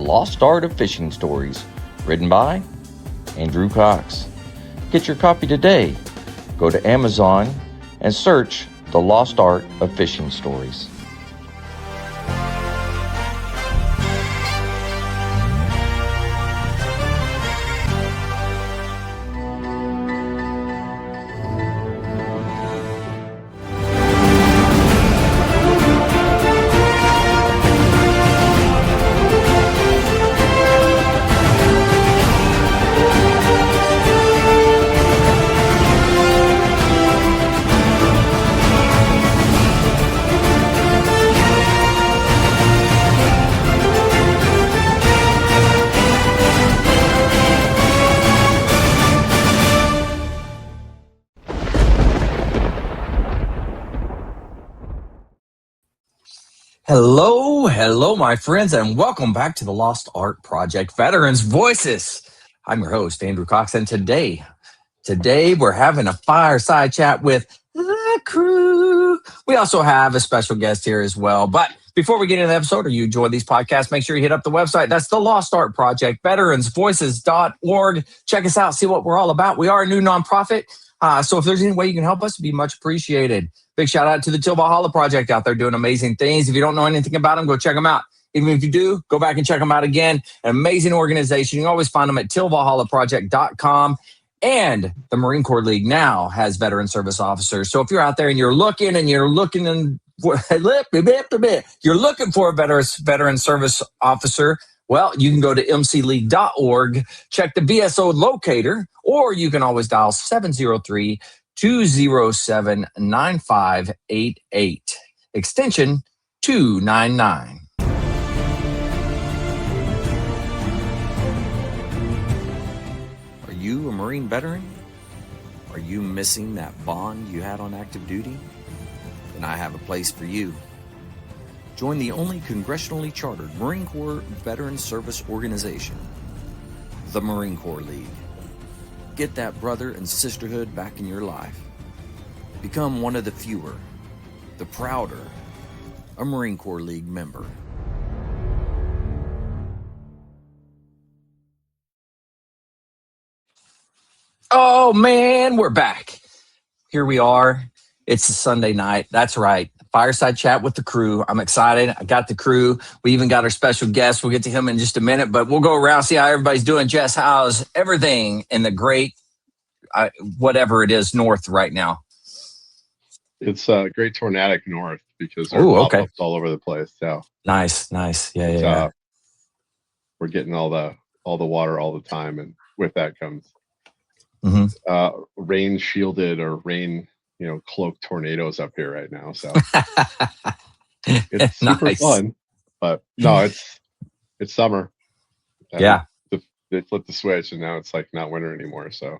Lost Art of Fishing Stories, written by Andrew Cox. Get your copy today. Go to Amazon and search The Lost Art of Fishing Stories. Hello, my friends, and welcome back to the Lost Art Project Veterans Voices. I'm your host, Andrew Cox, and today we're having a fireside chat with the crew. We also have a special guest here as well. But before we get into the episode, or you enjoy these podcasts, make sure you hit up the website. That's the Lost Art Project, veteransvoices.org. Check us out, see what we're all about. We are a new nonprofit, so if there's any way you can help us, it'd be much appreciated. Big shout out to the Till Valhalla Project out there doing amazing things. If you don't know anything about them, go check them out. Even if you do, go back and check them out again. An amazing organization. You can always find them at tillvalhallaproject.com. And the Marine Corps League now has veteran service officers. So if you're out there and you're looking for a veteran service officer, well, you can go to mcleague.org, check the VSO locator, or you can always dial 703-207-9588, extension 299. Are you a Marine veteran? Are you missing that bond you had on active duty? Then I have a place for you. Join the only congressionally chartered Marine Corps veteran service organization, the Marine Corps League. Get that brother and sisterhood back in your life. Become one of the fewer, the prouder, a Marine Corps League member. Oh man, we're back. Here we are. It's a Sunday night. That's right. Fireside chat with the crew. I'm excited. I got the crew. We even got our special guest. We'll get to him in just a minute, but we'll go around, see how everybody's doing. Jess, how's everything in the great, whatever it is, north right now? It's great tornadic north because there are pop-ups all over the place. So nice. Yeah. We're getting all the water all the time, and with that comes rain shielded or rain cloaked tornadoes up here right now. So it's super fun, but no, it's summer. Yeah. They flipped the switch and now it's like not winter anymore. So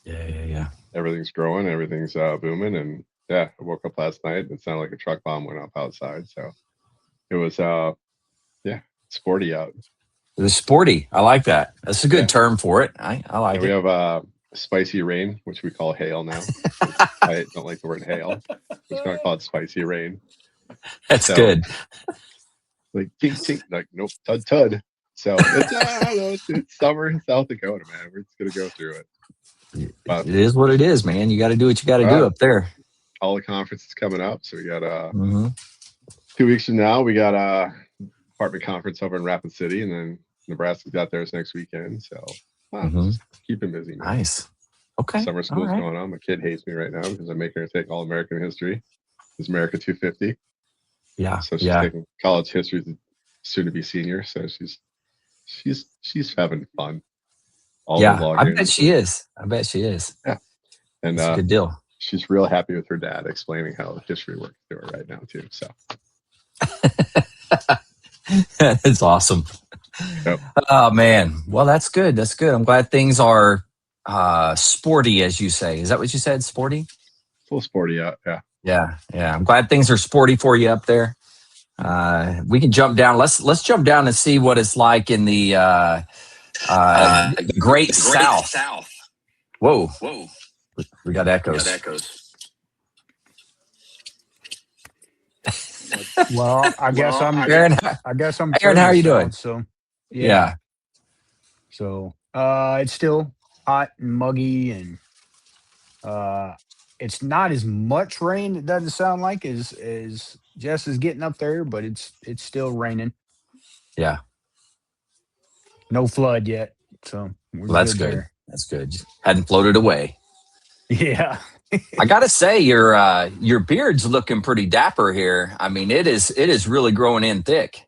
yeah. Everything's growing, everything's booming. And yeah, I woke up last night and it sounded like a truck bomb went off outside. So it was, sporty out. It was sporty. I like that. That's a good term for it. I like it. We have spicy rain, which we call hail now. I don't like the word hail. It's going to call it spicy rain. That's good. Like tink tink, like nope, tud tud. So it's summer in South Dakota, man. We're just going to go through it. But it is what it is, man. You got to do what you got to do up there. All the conferences coming up. So we got 2 weeks from now, we got a department conference over in Rapid City, and then Nebraska's out there next weekend. So just keeping busy, man. Nice. Okay. Summer school's going on. My kid hates me right now because I'm making her take all American history. It's America 250. Yeah. So she's taking college history, soon to be senior. So she's having fun. I bet she is. Yeah. And that's a good deal. She's real happy with her dad explaining how history works to her right now too. So it's awesome. Yep. Oh man. Well, that's good. I'm glad things are sporty, as you say. Is that what you said? Sporty? It's a little sporty out. Yeah. I'm glad things are sporty for you up there. We can jump down. Let's jump down and see what it's like in the Great South. Whoa. We got echoes. Well, I guess I'm Aaron, I guess I'm Aaron, how are you doing? So Yeah. So it's still hot and muggy, and it's not as much rain. It doesn't sound like as Jess is getting up there, but it's still raining. Yeah. No flood yet, so we're Well, that's good good. there. That's good. Hadn't floated away. Yeah. I gotta say, your beard's looking pretty dapper here. I mean, it is really growing in thick.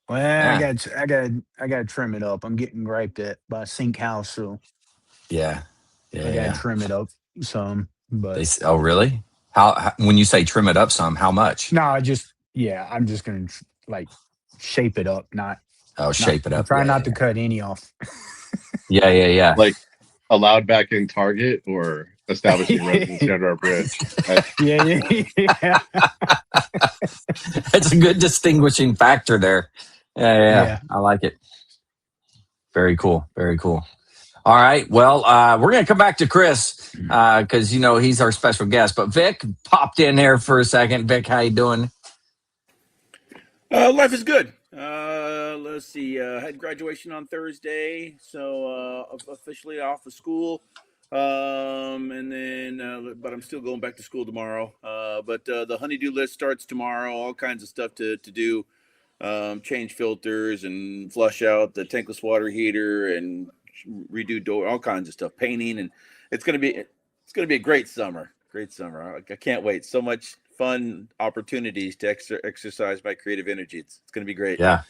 Well, Yeah. I got to trim it up. I'm getting griped at by Sink House, so Yeah. I got to trim it up some. But Oh, really? How when you say trim it up some, how much? no, I'm just gonna like shape it up, not shape it up. Try not to cut any off. Yeah. Like allowed back in Target or establishing residency under our bridge. Yeah. It's a good distinguishing factor there. Yeah. I like it. Very cool. All right. Well, we're going to come back to Chris because, he's our special guest. But Vic popped in there for a second. Vic, how you doing? Life is good. Let's see. Had graduation on Thursday, so officially off of school. And then, but I'm still going back to school tomorrow. But the honeydew list starts tomorrow. All kinds of stuff to do. Change filters and flush out the tankless water heater and redo door, all kinds of stuff, painting, and it's gonna be a great summer. I can't wait. So much fun opportunities to exercise my creative energy. It's gonna be great. Yeah.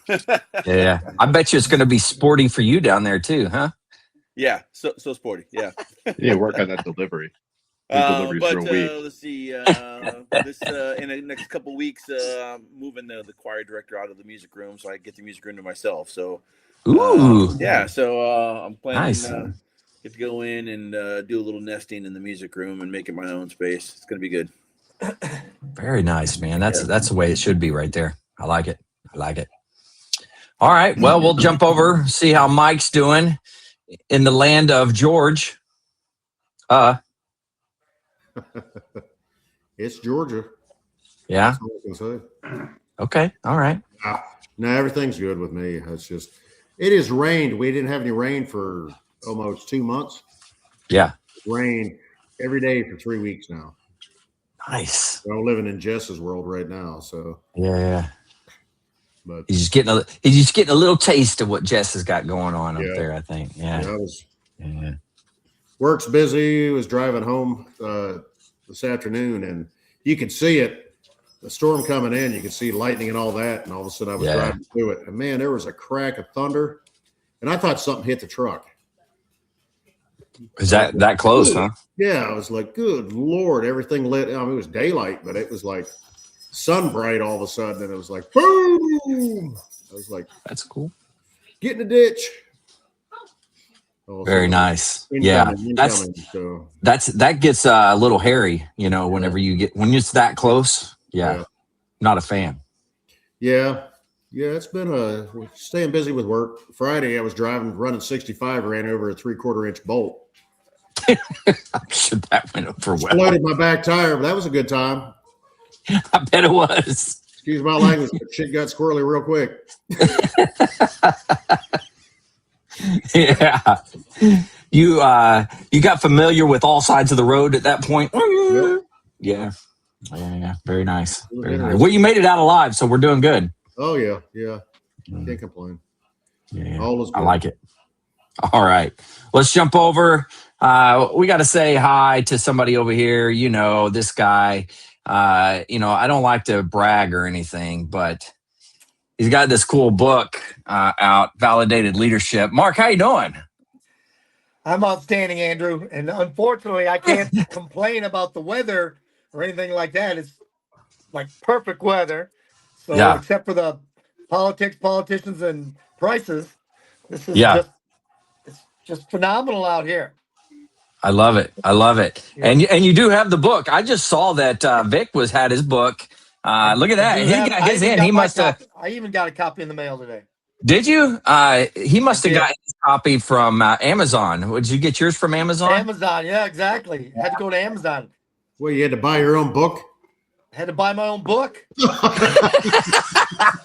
I bet you it's gonna be sporty for you down there too, huh? Yeah, so sporty. Yeah. Yeah, work on that delivery. But let's see. This in the next couple weeks, moving the choir director out of the music room, so I get the music room to myself. So, ooh, So I'm planning nice. get to go in and do a little nesting in the music room and make it my own space. It's gonna be good. Very nice, man. That's the way it should be right there. I like it. All right. Well, we'll jump over, see how Mike's doing in the land of George. It's Georgia. Yeah. That's all I can say. Okay. All right. No, everything's good with me. It's just, it has rained. We didn't have any rain for almost 2 months. Yeah. It's rained every day for 3 weeks now. Nice. I'm living in Jess's world right now. So yeah. But he's just getting a little taste of what Jess has got going on up there, I think. Yeah. Work's busy. Was driving home this afternoon, and you could see it. The storm coming in, you could see lightning and all that, and all of a sudden I was driving through it, and man, there was a crack of thunder, and I thought something hit the truck. Is that close, huh? Yeah, I was like, good Lord, everything lit. I mean, it was daylight, but it was like sun bright all of a sudden, and it was like, boom! I was like, that's cool. Get in the ditch. Very nice. That gets a little hairy, whenever when it's that close. Yeah. Not a fan. Yeah. It's been staying busy with work. Friday, I was running 65, ran over a 3/4 inch bolt. I'm sure that went over well. Exploded my back tire, but that was a good time. I bet it was. Excuse my language, but shit got squirrely real quick. Yeah. You got familiar with all sides of the road at that point? Yep. Yeah. Very nice. Well, you made it out alive, so we're doing good. Oh yeah. Can't complain. Yeah. All is good. I like it. All right. Let's jump over. We got to say hi to somebody over here. This guy. I don't like to brag or anything, but he's got this cool book out, Validated Leadership. Mark, how you doing? I'm outstanding, Andrew. And unfortunately, I can't complain about the weather or anything like that. It's like perfect weather. So except for the politicians, and prices, this is just phenomenal out here. I love it. Yeah. And you do have the book. I just saw that Vic had his book. Look at that. He got his in. He must have. I even got a copy in the mail today. Did you? He must have got his copy from Amazon. Did you get yours from Amazon? Amazon, yeah, exactly. Had to go to Amazon. Well, you had to buy your own book? Had to buy my own book.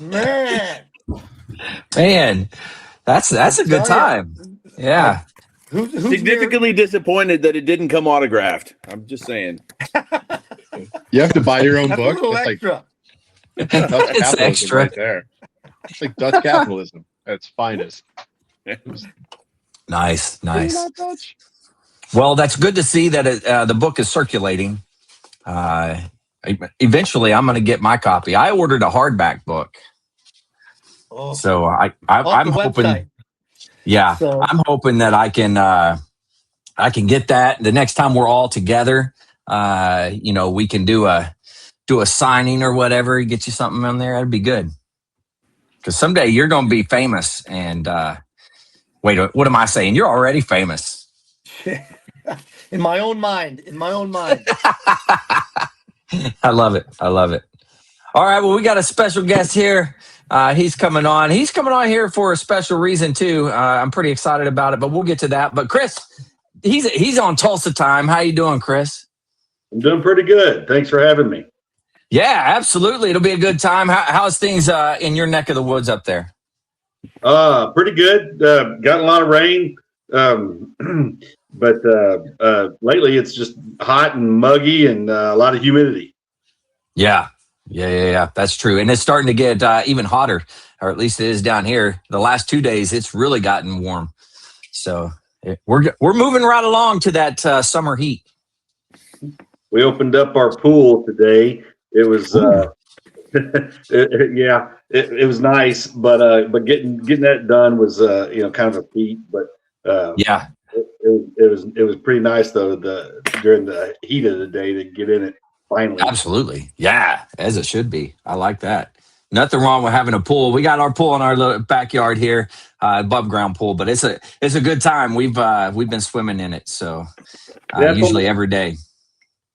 Man. Man, that's a good time. Yeah. Who's Significantly disappointed that it didn't come autographed. I'm just saying. You have to buy your own That's book. a little That's extra. like Dutch It's capitalism extra. right there. It's like Dutch capitalism at its finest. Nice. Isn't that Dutch? Well, that's good to see that the book is circulating. Eventually, I'm going to get my copy. I ordered a hardback book, so I'm hoping. Website. Yeah, So- I'm hoping that I can get that the next time we're all together. We can do a signing or whatever. Get you something on there. That'd be good. Because someday you're going to be famous. And wait, what am I saying? You're already famous. In my own mind. I love it. All right. Well, we got a special guest here. He's coming on. He's coming on here for a special reason too. I'm pretty excited about it, but we'll get to that. But Chris, he's on Tulsa time. How you doing, Chris? I'm doing pretty good. Thanks for having me. Yeah, absolutely. It'll be a good time. How's things in your neck of the woods up there? Pretty good. Got a lot of rain, but lately it's just hot and muggy and a lot of humidity. Yeah. That's true. And it's starting to get even hotter, or at least it is down here. The last 2 days, it's really gotten warm. So we're moving right along to that summer heat. We opened up our pool today. It was, it was nice, but getting that done was, kind of a feat. But it was pretty nice though. During the heat of the day to get in it finally. Absolutely, yeah, as it should be. I like that. Nothing wrong with having a pool. We got our pool in our little backyard here, above ground pool, but it's a good time. We've been swimming in it, so usually every day.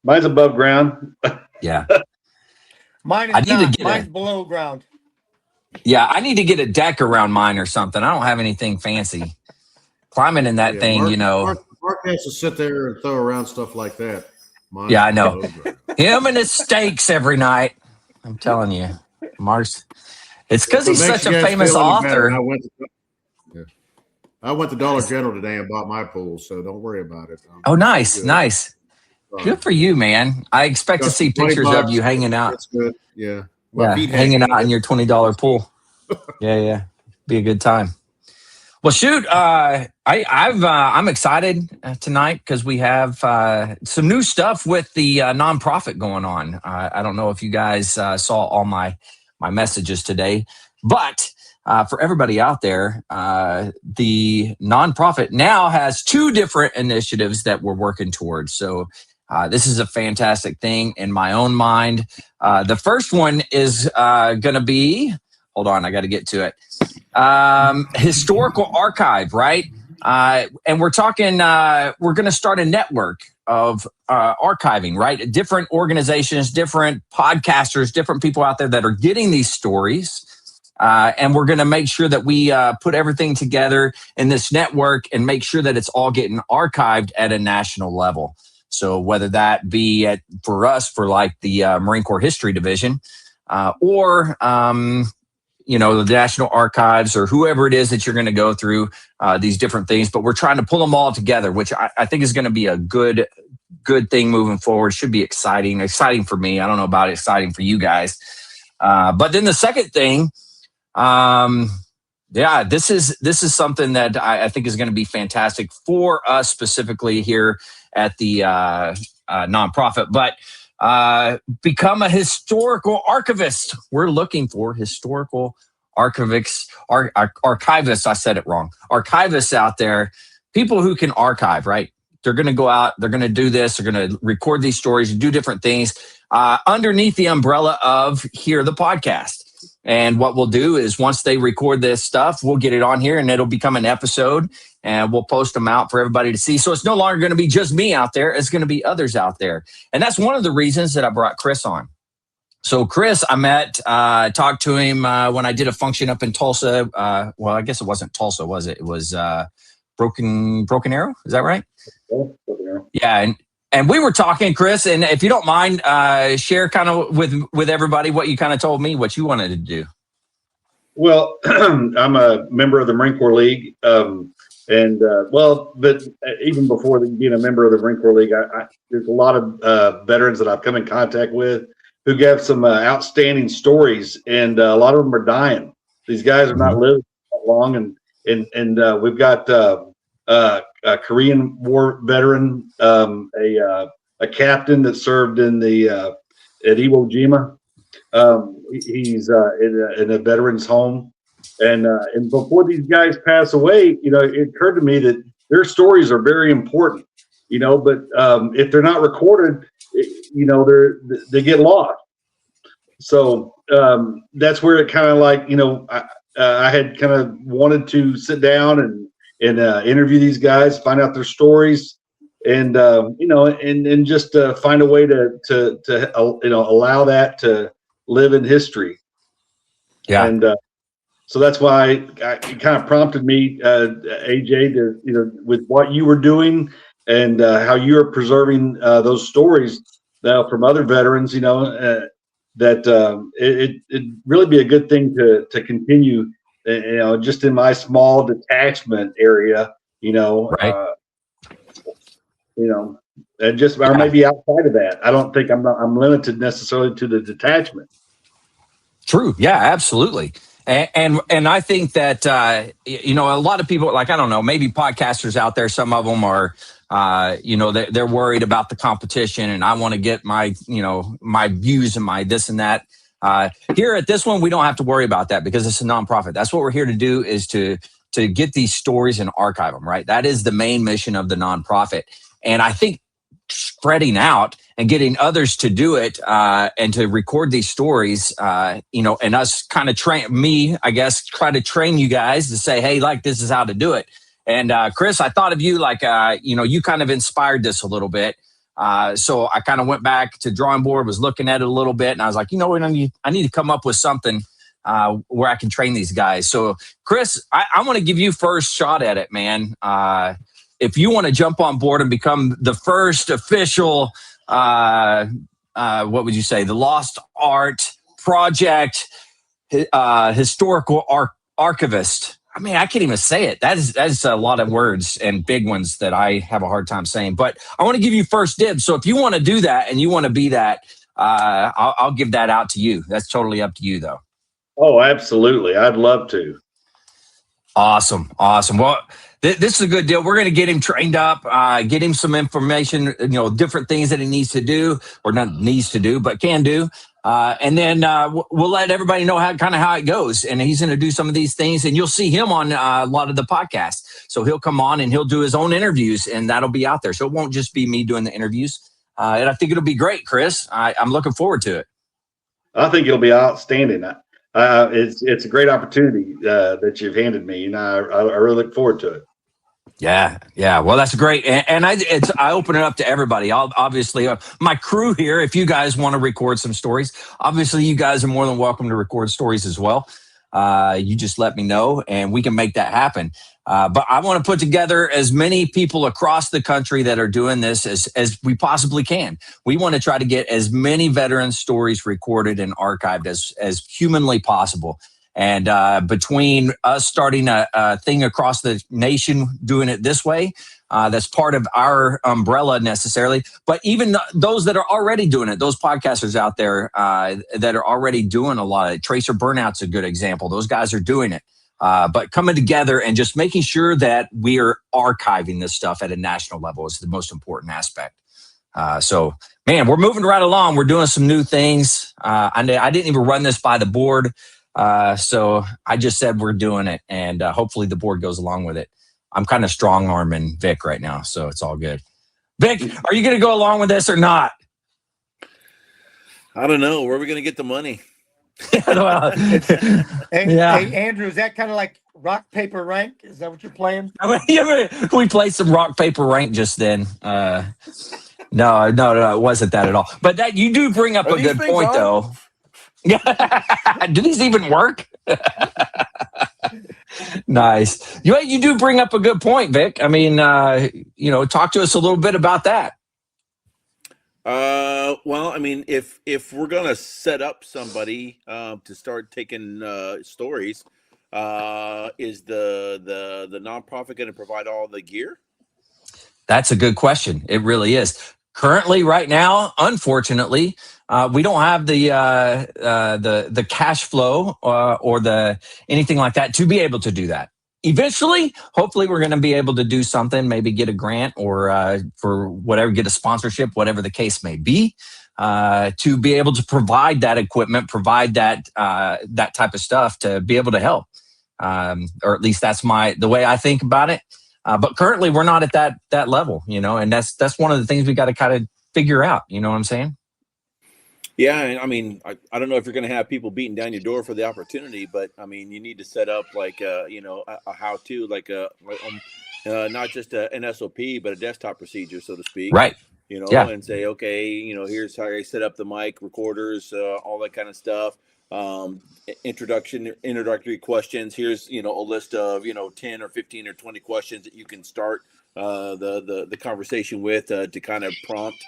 Mine's above ground. Yeah. Mine is not. Mine's below ground. Yeah, I need to get a deck around mine or something. I don't have anything fancy. Climbing in that thing, Mark has to sit there and throw around stuff like that. Mine's yeah, I know. below ground. Him and his steaks every night. I'm telling you, Mars. It's because he's such a famous author. I went to Dollar General today and bought my pool, so don't worry about it. Oh, nice. Good for you, man. I expect to see pictures of you hanging out. That's good. Yeah. Hanging out in your $20 pool. Yeah. Be a good time. Well, shoot, I'm excited tonight because we have some new stuff with the nonprofit going on. I don't know if you guys saw all my messages today, but for everybody out there, the nonprofit now has 2 different initiatives that we're working towards. So this is a fantastic thing in my own mind. The first one is going to be, hold on, I got to get to it. Historical Archive, right? And we're talking, we're going to start a network of archiving, right? Different organizations, different podcasters, different people out there that are getting these stories. And we're going to make sure that we put everything together in this network and make sure that it's all getting archived at a national level. So whether that be for us, for like the Marine Corps History Division, or the National Archives, or whoever it is that you're going to go through these different things, but we're trying to pull them all together, which I think is going to be a good thing moving forward. Should be exciting for me. I don't know about exciting for you guys. But then the second thing, this is something that I think is going to be fantastic for us specifically here at the nonprofit, but become a historical archivist. We're looking for historical archivists. I said it wrong. Archivists out there, people who can archive, right? They're going to go out, they're going to do this, they're going to record these stories, do different things underneath the umbrella of Hear the Podcast. And what we'll do is once they record this stuff, we'll get it on here and it'll become an episode and we'll post them out for everybody to see. So it's no longer going to be just me out there. It's going to be others out there. And that's one of the reasons that I brought Chris on. So Chris, I met, talked to him when I did a function up in Tulsa. Well, I guess it wasn't Tulsa, was it? It was Broken Arrow. Is that right? Yeah. And we were talking, Chris, and if you don't mind, share kind of with everybody what you kind of told me, what you wanted to do. Well, I'm a member of the Marine Corps League. But even before being a member of the Marine Corps League, there's a lot of veterans that I've come in contact with who have some outstanding stories, and a lot of them are dying. These guys are not living that long, and we've got a Korean War veteran, a captain that served in the at Iwo Jima. He's in a veterans home. And before these guys pass away, it occurred to me that their stories are very important, but if they're not recorded, they get lost. So that's where it kind of like, I had kind of wanted to sit down and interview these guys, find out their stories, and and just find a way to allow that to live in history. Yeah. And so that's why it kind of prompted me, AJ, to with what you were doing and how you're preserving those stories from other veterans, that it'd really be a good thing to continue, just in my small detachment area, right. And just or maybe outside of that. I don't think I'm limited necessarily to the detachment. True. Yeah, absolutely. And I think that, a lot of people, like, I don't know, maybe podcasters out there, some of them are, they're worried about the competition, and I want to get my, my views and my this and that. Here at this one, we don't have to worry about that because it's a nonprofit. That's what we're here to do, is to get these stories and archive them, right? That is the main mission of the nonprofit. And I think spreading out and getting others to do it and to record these stories, and us kind of try to train you guys to say, hey, like, this is how to do it. And Chris, I thought of you like, you kind of inspired this a little bit. So I kind of went back to drawing board, was looking at it a little bit, and I was like, I need to come up with something where I can train these guys. So Chris, I want to give you first shot at it, man. If you want to jump on board and become the first official, what would you say, the Lost Art Project Historical Archivist. I mean, I can't even say it. That's a lot of words and big ones that I have a hard time saying. But I want to give you first dibs. So if you want to do that and you want to be that, I'll give that out to you. That's totally up to you, though. Oh, absolutely. I'd love to. Awesome. Well, this is a good deal. We're going to get him trained up, get him some information, different things that he needs to do, or not needs to do, but can do. And then we'll let everybody know how it goes. And he's going to do some of these things, and you'll see him on a lot of the podcasts. So he'll come on and he'll do his own interviews, and that'll be out there. So it won't just be me doing the interviews. And I think it'll be great, Chris. I'm looking forward to it. I think it'll be outstanding. It's a great opportunity that you've handed me, and I really look forward to it. Yeah. Well, that's great. And I open it up to everybody. Obviously, my crew here, if you guys want to record some stories, obviously you guys are more than welcome to record stories as well. You just let me know and we can make that happen. But I want to put together as many people across the country that are doing this as we possibly can. We want to try to get as many veteran stories recorded and archived as humanly possible. And between us starting a thing across the nation, doing it this way, that's part of our umbrella necessarily. But even those that are already doing it, those podcasters out there that are already doing a lot of it. Tracer Burnout's a good example. Those guys are doing it. But coming together and just making sure that we are archiving this stuff at a national level is the most important aspect. So, man, we're moving right along. We're doing some new things. I didn't even run this by the board. So I just said we're doing it, and hopefully the board goes along with it. I'm kind of strong arming Vic right now, so it's all good. Vic, are you going to go along with this or not? I don't know. Where are we going to get the money? Hey, Andrew, is that kind of like rock, paper, rank? Is that what you're playing? We played some rock, paper, rank just then. No, it wasn't that at all. But that you do bring up a good point, though. Do these even work? Nice. You do bring up a good point, Vic. I mean, talk to us a little bit about that. Well, I mean, if we're gonna set up somebody to start taking stories, is the nonprofit going to provide all the gear? That's a good question. It really is. Currently, right now, unfortunately, we don't have the cash flow or the anything like that to be able to do that. Eventually, hopefully, we're going to be able to do something, maybe get a grant or for whatever, get a sponsorship, whatever the case may be, to be able to provide that equipment, provide that that type of stuff to be able to help. Or at least that's the way I think about it. But currently, we're not at that level, and that's one of the things we got to kind of figure out. You know what I'm saying? Yeah, I mean, I don't know if you're going to have people beating down your door for the opportunity, but I mean, you need to set up like a how-to, like not just an SOP, but a desktop procedure, so to speak. Right. Yeah. And say, okay, here's how I set up the mic, recorders, all that kind of stuff. Introductory questions. Here's a list of 10 or 15 or 20 questions that you can start the conversation with to kind of prompt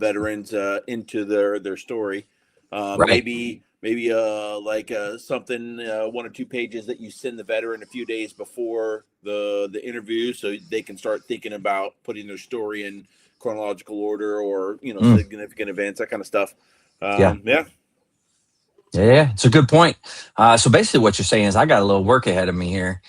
veterans into their story. Right. Maybe like something 1 or 2 pages that you send the veteran a few days before the interview, so they can start thinking about putting their story in chronological order or significant events, that kind of stuff. Yeah, it's a good point. So basically what you're saying is I got a little work ahead of me here.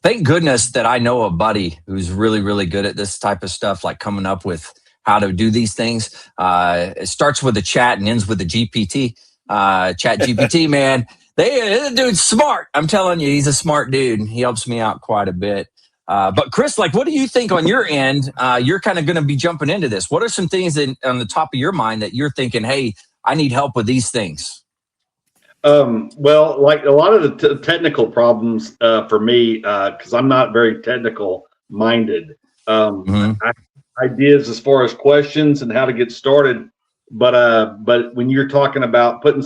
Thank goodness that I know a buddy who's really, really good at this type of stuff, like coming up with how to do these things. It starts with a chat and ends with a GPT. Chat GPT, man. This dude's smart. I'm telling you, he's a smart dude. He helps me out quite a bit. But Chris, like, what do you think on your end? You're kind of going to be jumping into this. What are some things on the top of your mind that you're thinking, hey, I need help with these things? Well, like a lot of the technical problems for me, because I'm not very technical minded. Ideas as far as questions and how to get started, but when you're talking about putting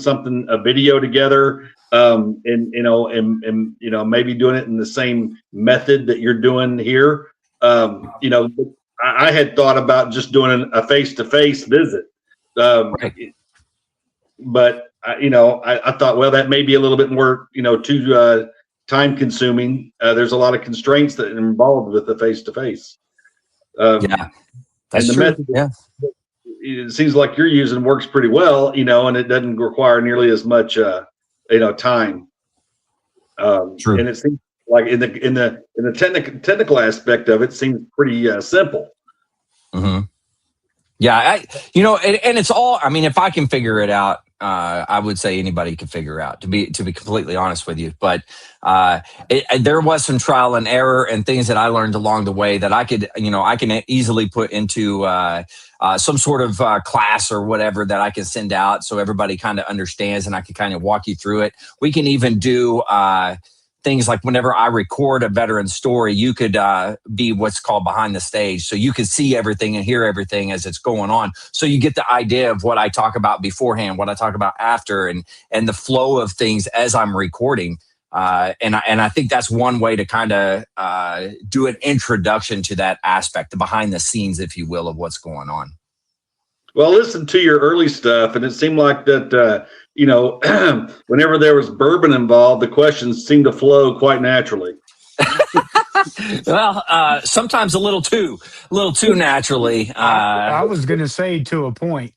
a video together, and maybe doing it in the same method that you're doing here, I had thought about just doing a face-to-face visit, right. But I thought, well, that may be a little bit more, too time consuming. There's a lot of constraints that are involved with the face-to-face. Yeah, that's true. Method, it seems like you're using works pretty well, and it doesn't require nearly as much, time. True. And it seems like in the technical aspect of it seems pretty simple. Mm-hmm. Yeah, and it's all. I mean, if I can figure it out, I would say anybody can figure it out. To be completely honest with you, but there was some trial and error and things that I learned along the way that I can easily put into some sort of class or whatever that I can send out so everybody kind of understands, and I can kind of walk you through it. We can even do things like whenever I record a veteran story, you could be what's called behind the stage. So you could see everything and hear everything as it's going on. So you get the idea of what I talk about beforehand, what I talk about after, and the flow of things as I'm recording. And I think that's one way to kind of do an introduction to that aspect, the behind the scenes, if you will, of what's going on. Well, listen to your early stuff, and it seemed like that, whenever there was bourbon involved, the questions seemed to flow quite naturally. Well, sometimes a little too naturally. I was going to say to a point.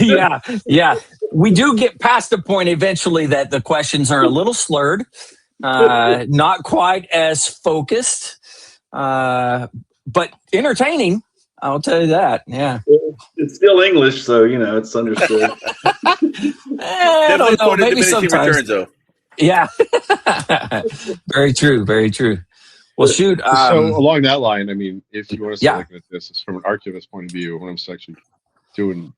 Yeah. We do get past the point eventually that the questions are a little slurred, not quite as focused, but entertaining. I'll tell you that. Yeah. It's still English, so, it's understood. I don't know. Maybe sometimes. Returns, though. Yeah. Very true. Very true. Well, shoot. So along that line, I mean, if you want to start looking at this from an archivist point of view, when I'm actually doing,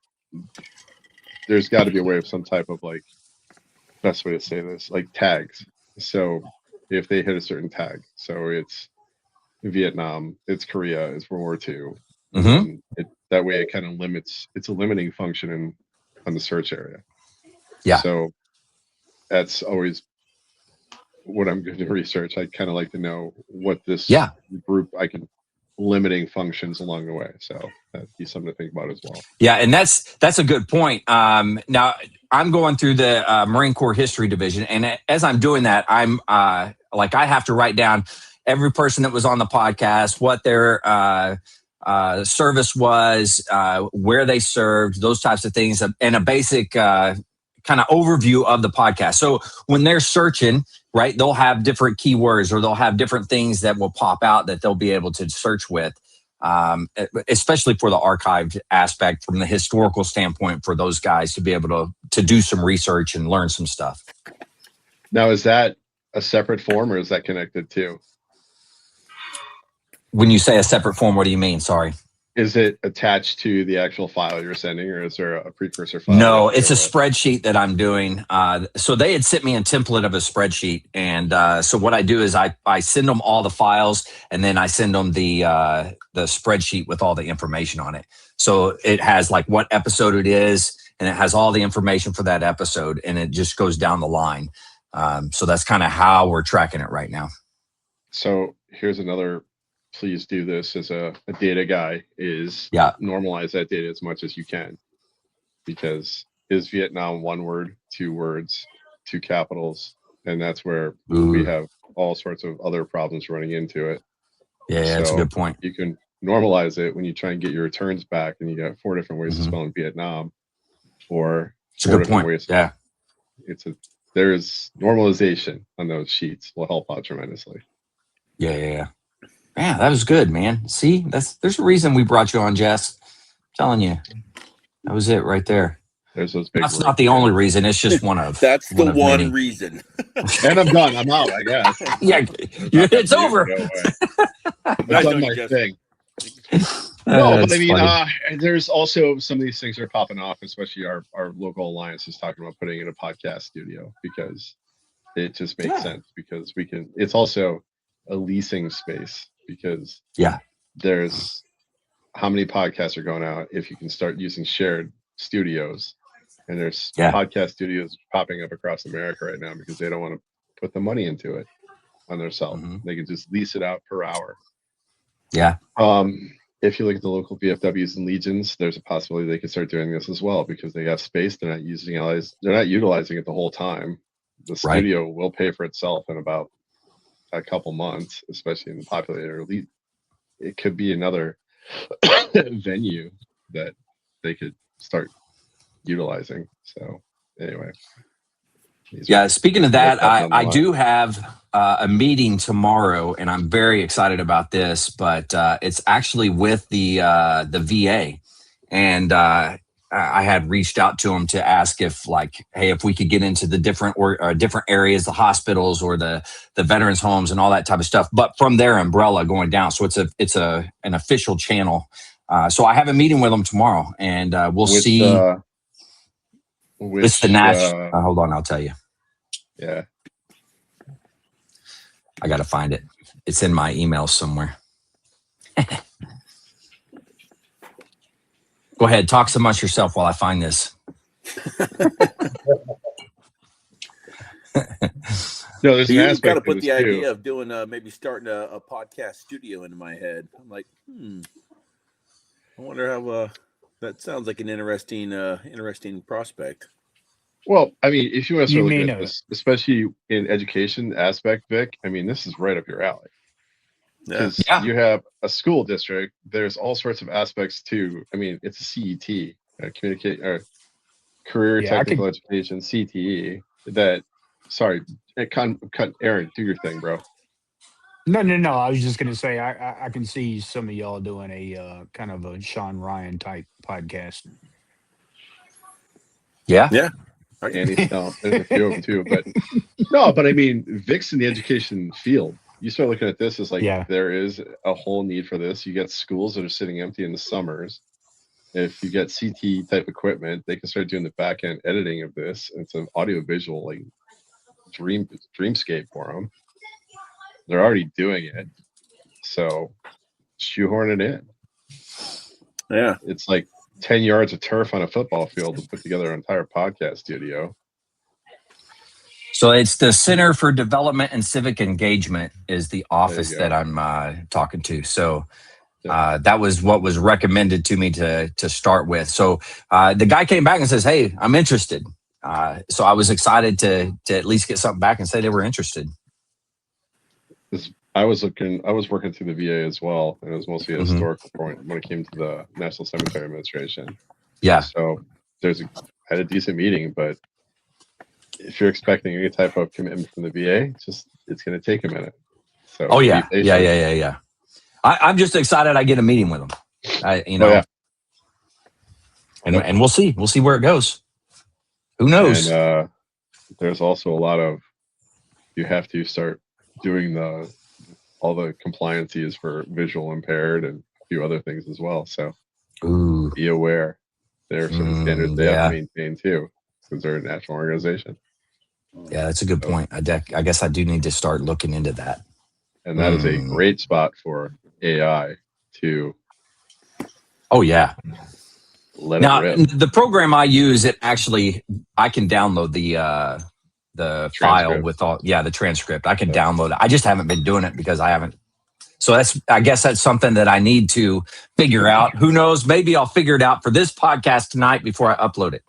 there's got to be a way of some type of best way to say this, like tags. So if they hit a certain tag, so it's Vietnam, it's Korea, it's World War II. Mm-hmm. That way it kind of limits, it's a limiting function on the search area. Yeah. So that's always what I'm going to research. I kind of like to know what this group I can limiting functions along the way. So that'd be something to think about as well. Yeah, and that's a good point. Now I'm going through the Marine Corps History Division, and as I'm doing that, I'm I have to write down every person that was on the podcast, what their service was, where they served, those types of things, and a basic kind of overview of the podcast. So when they're searching, right, they'll have different keywords or they'll have different things that will pop out that they'll be able to search with, especially for the archived aspect from the historical standpoint for those guys to be able to do some research and learn some stuff. Now, is that a separate form or is that connected too? When you say a separate form, what do you mean? Sorry. Is it attached to the actual file you're sending, or is there a precursor file? No, it's a spreadsheet that I'm doing. So they had sent me a template of a spreadsheet. And so what I do is I send them all the files, and then I send them the spreadsheet with all the information on it. So it has like what episode it is, and it has all the information for that episode, and it just goes down the line. So that's kind of how we're tracking it right now. So here's another, please do this as a data guy, is normalize that data as much as you can. Because is Vietnam one word, 2 words, 2 capitals? And that's where we have all sorts of other problems running into it. Yeah, that's a good point. You can normalize it when you try and get your returns back, and you got 4 different ways of spelling Vietnam, or it's a good point. Yeah, there's normalization on those sheets will help out tremendously. Yeah. Man, that was good, man. See, there's a reason we brought you on, Jess. I'm telling you, that was it right there. There's those big. That's not the only reason. It's just one of. That's the one reason. And I'm done. I'm out, I guess. Yeah, it's over. I've done my thing. No, but I mean, there's also some of these things are popping off, especially our local alliance is talking about putting in a podcast studio, because it just makes sense, because we can. It's also a leasing space, because there's how many podcasts are going out if you can start using shared studios, and there's podcast studios popping up across America right now because they don't want to put the money into it on themselves. They can just lease it out per hour. If you look at the local VFWs and Legions, there's a possibility they could start doing this as well, because they have space. They're not utilizing it the whole time. The studio will pay for itself in about a couple months, especially in the populated elite. It could be another venue that they could start utilizing. So anyway. Speaking of that, I do have a meeting tomorrow, and I'm very excited about this, but it's actually with the VA. And I had reached out to them to ask if, like, hey, if we could get into the different areas, the hospitals or the veterans homes and all that type of stuff, but from their umbrella going down. So it's an official channel. So I have a meeting with them tomorrow, and we'll see. It's the national. Hold on, I'll tell you. Yeah, I got to find it. It's in my email somewhere. Go ahead, talk so much yourself while I find this. No, there's an aspect got to put to the this idea too. of doing maybe starting a podcast studio into my head. I'm like, I wonder how that sounds like an interesting prospect. Well, I mean, if you want to start looking at this, especially in education aspect, Vic, I mean, this is right up your alley. Because you have a school district, there's all sorts of aspects too. I mean, it's a CET, career technical education, CTE. Aaron, do your thing, bro. No. I was just gonna say I can see some of y'all doing a kind of a Sean Ryan type podcast. Yeah. And there's a few of them too, but I mean, Vic's in the education field. You start looking at this as like there is a whole need for this. You get schools that are sitting empty in the summers. If you get CT type equipment, they can start doing the back end editing of this. It's an audio visual like dreamscape for them. They're already doing it, so shoehorn it in. Yeah, it's like 10 yards of turf on a football field to put together an entire podcast studio. So it's the Center for Development and Civic Engagement is the office that I'm talking to. So That was what was recommended to me to start with. So the guy came back and says, "Hey, I'm interested." So I was excited to at least get something back and say they were interested. I was working through the VA as well, and it was mostly a historical point when it came to the National Cemetery Administration. Yeah. So had a decent meeting, but if you're expecting any type of commitment from the VA, it's going to take a minute. So yeah. I'm just excited I get a meeting with them. And we'll see where it goes. Who knows? And there's also a lot of, you have to start doing all the compliances for visual impaired and a few other things as well. So be aware. There are certain standards they have to maintain too, because they're a national organization. Yeah, that's a good point. I guess I do need to start looking into that. And that is a great spot for AI to. Oh yeah. Now the program I use, I can download the file with the transcript. I can download it. I just haven't been doing it because I haven't. So I guess that's something that I need to figure out. Who knows? Maybe I'll figure it out for this podcast tonight before I upload it,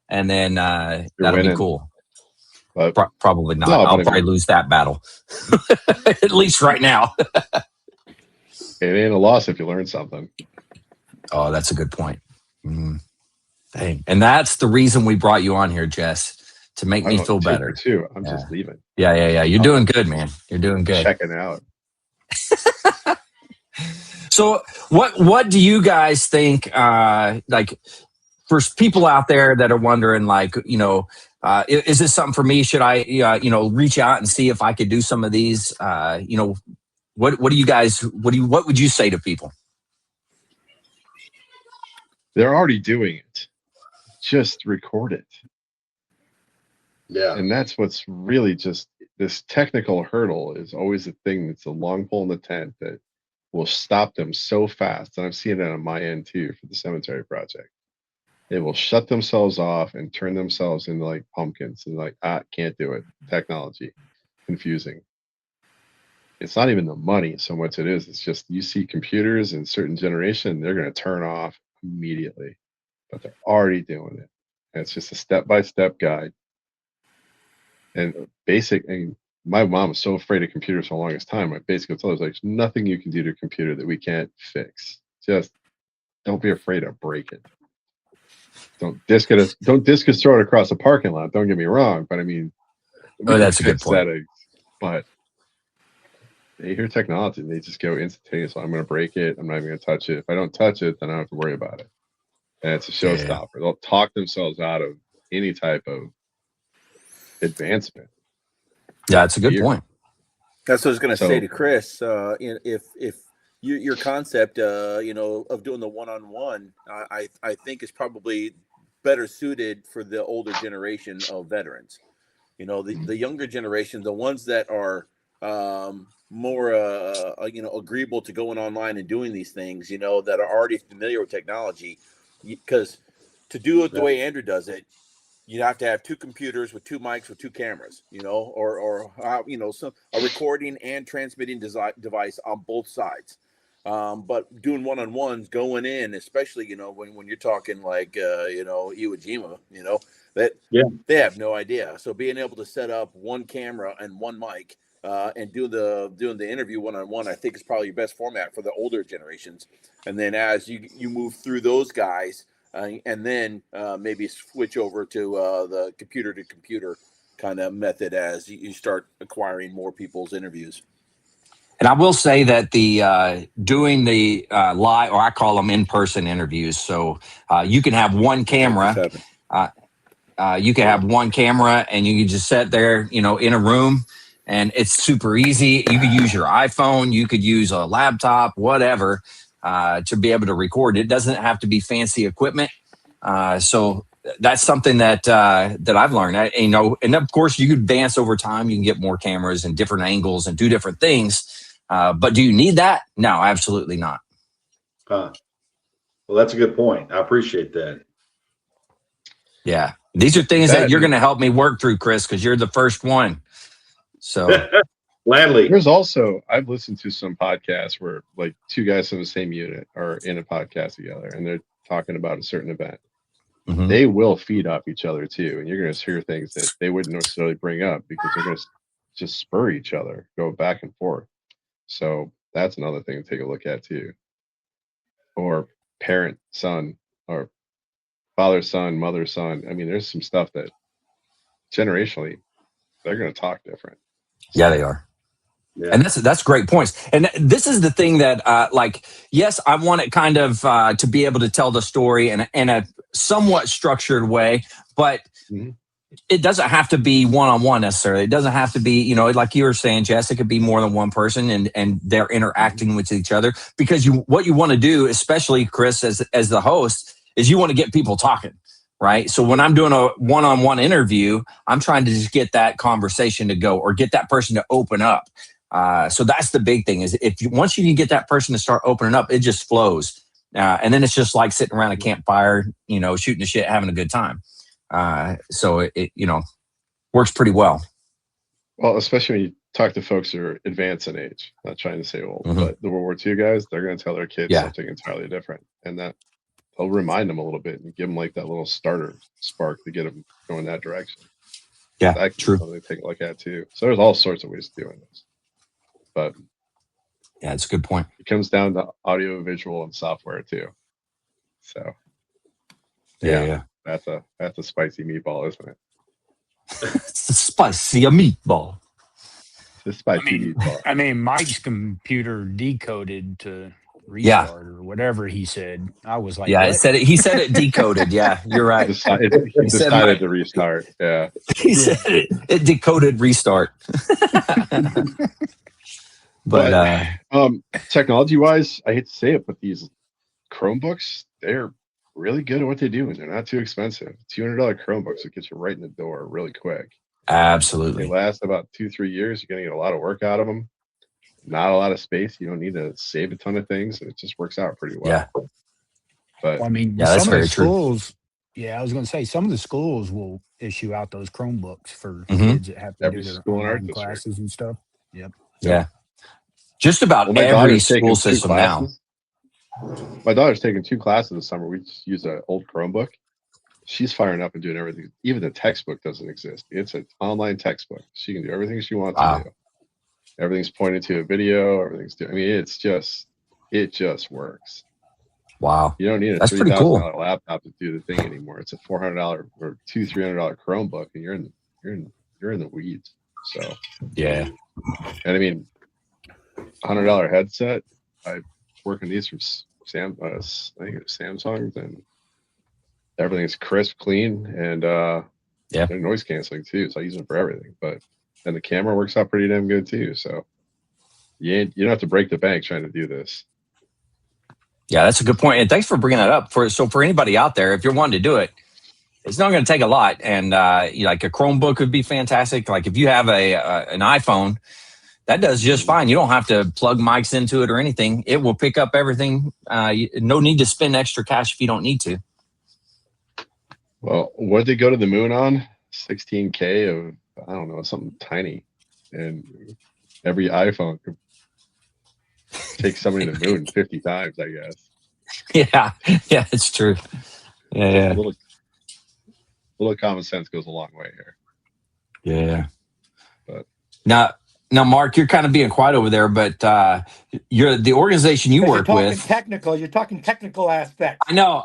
and then that'll be cool. But probably not. I'll probably lose that battle, at least right now. It ain't a loss if you learn something. Oh, that's a good point. Dang. And that's the reason we brought you on here, Jess, to make me feel better. Too. I'm just leaving. Yeah. You're doing good, man. You're doing good. Checking out. So what do you guys think, like, for people out there that are wondering, like, is this something for me? Should I, reach out and see if I could do some of these? What do you guys, what would you say to people? They're already doing it. Just record it. Yeah. And that's what's really just this technical hurdle is always the thing that's a long pole in the tent that will stop them so fast. And I've seen it on my end too for the cemetery project. They will shut themselves off and turn themselves into like pumpkins and like, can't do it. Technology. Confusing. It's not even the money so much it is. It's just you see computers in certain generation, they're going to turn off immediately. But they're already doing it. And it's just a step-by-step guide. And my mom was so afraid of computers for the longest time. I basically told her, there's nothing you can do to a computer that we can't fix. Just don't be afraid to break it. Don't disc it, throw it across the parking lot. Don't get me wrong, but I mean, that's a good point. Settings, but they hear technology and they just go instantaneous. I'm going to break it. I'm not even going to touch it. If I don't touch it, then I don't have to worry about it. And it's a showstopper. Yeah. They'll talk themselves out of any type of advancement. Yeah, that's a good point. That's what I was going to say to Chris. If your concept, of doing the one-on-one, I think is probably better suited for the older generation of veterans. The younger generation, the ones that are more agreeable to going online and doing these things, that are already familiar with technology, because to do it the way Andrew does it, you have to have two computers with two mics with two cameras, or a recording and transmitting device on both sides. But doing one-on-ones, going in, especially when you're talking like Iwo Jima, they have no idea. So being able to set up one camera and one mic and doing the interview one-on-one, I think is probably your best format for the older generations. And then as you move through those guys, and then maybe switch over to the computer-to-computer kind of method as you start acquiring more people's interviews. And I will say that the doing the live, or I call them in-person interviews. So you can have one camera. You can have one camera, and you can just sit there, in a room, and it's super easy. You could use your iPhone, you could use a laptop, whatever, to be able to record. It doesn't have to be fancy equipment. So that's something that I've learned. And of course, you could advance over time. You can get more cameras and different angles and do different things. But do you need that? No, absolutely not. Well, that's a good point. I appreciate that. Yeah. These are things that you're going to help me work through, Chris, because you're the first one. So, Gladly. There's also, I've listened to some podcasts where like two guys from the same unit are in a podcast together and they're talking about a certain event. Mm-hmm. They will feed off each other too. And you're going to hear things that they wouldn't necessarily bring up because they're going to just spur each other, go back and forth. So that's another thing to take a look at too. Or parent, son, or father, son, mother, son. I mean, there's some stuff that generationally they're going to talk different. Yeah, they are. Yeah. And that's great points. And this is the thing that, yes, I want it kind of to be able to tell the story in a somewhat structured way, but it doesn't have to be one-on-one necessarily. It doesn't have to be, like you were saying, Jess, it could be more than one person and they're interacting with each other because what you want to do, especially Chris, as the host, is you want to get people talking. Right. So when I'm doing a one-on-one interview, I'm trying to just get that conversation to go or get that person to open up. So that's the big thing is once you can get that person to start opening up, it just flows. And then it's just like sitting around a campfire, shooting the shit, having a good time. So it works pretty well. Well, especially when you talk to folks who are advanced in age, not trying to say old, but the World War II guys, they're going to tell their kids something entirely different. And that I'll remind them a little bit and give them like that little starter spark to get them going that direction. Yeah, that true. Something to take a look at too. So there's all sorts of ways of doing this, but yeah, it's a good point. It comes down to audio, visual, and software too. So yeah. That's a spicy meatball, isn't it? It's a spicy meatball. It's a spicy meatball. I mean, Mike's computer decoded to restart or whatever he said. I was like, what? He said it decoded. Yeah, you're right. He decided to restart. Yeah. He said it decoded restart. but technology wise, I hate to say it, but these Chromebooks, they're really good at what they do and they're not too expensive. $200 Chromebooks that get you right in the door really quick. Absolutely. They last about 2-3 years. You're going to get a lot of work out of them. Not a lot of space. You don't need to save a ton of things. It just works out pretty well. Yeah. But I mean, that's some very of the schools, true. Yeah, I was going to say some of the schools will issue out those Chromebooks for kids that have to do their online classes and stuff. Yep. Yeah. Just about every school system now. My daughter's taking 2 classes this summer. We just use an old Chromebook. She's firing up and doing everything. Even the textbook doesn't exist. It's an online textbook. She can do everything she wants to do. Everything's pointed to a video. It just works. Wow. You don't need a $3,000 laptop to do the thing anymore. It's a $400 or $300 Chromebook, and you're in the weeds. So yeah. And I mean, $100 headset. I work on these from I think it's Samsung, and everything's crisp, clean, and they're noise canceling too. So I use them for everything. And the camera works out pretty damn good too. So you don't have to break the bank trying to do this. Yeah, that's a good point. And thanks for bringing that up. For anybody out there, if you're wanting to do it, it's not going to take a lot. And like a Chromebook would be fantastic. Like if you have an iPhone, that does just fine. You don't have to plug mics into it or anything. It will pick up everything. No need to spend extra cash if you don't need to. Well, what did they go to the moon on? 16K of, I don't know, something tiny. And every iPhone could take somebody to the moon 50 times, I guess. Yeah, it's true. Yeah. A little common sense goes a long way here. Yeah. But now, Mark, you're kind of being quiet over there, but you're the organization you work with. You're talking technical aspects. I know.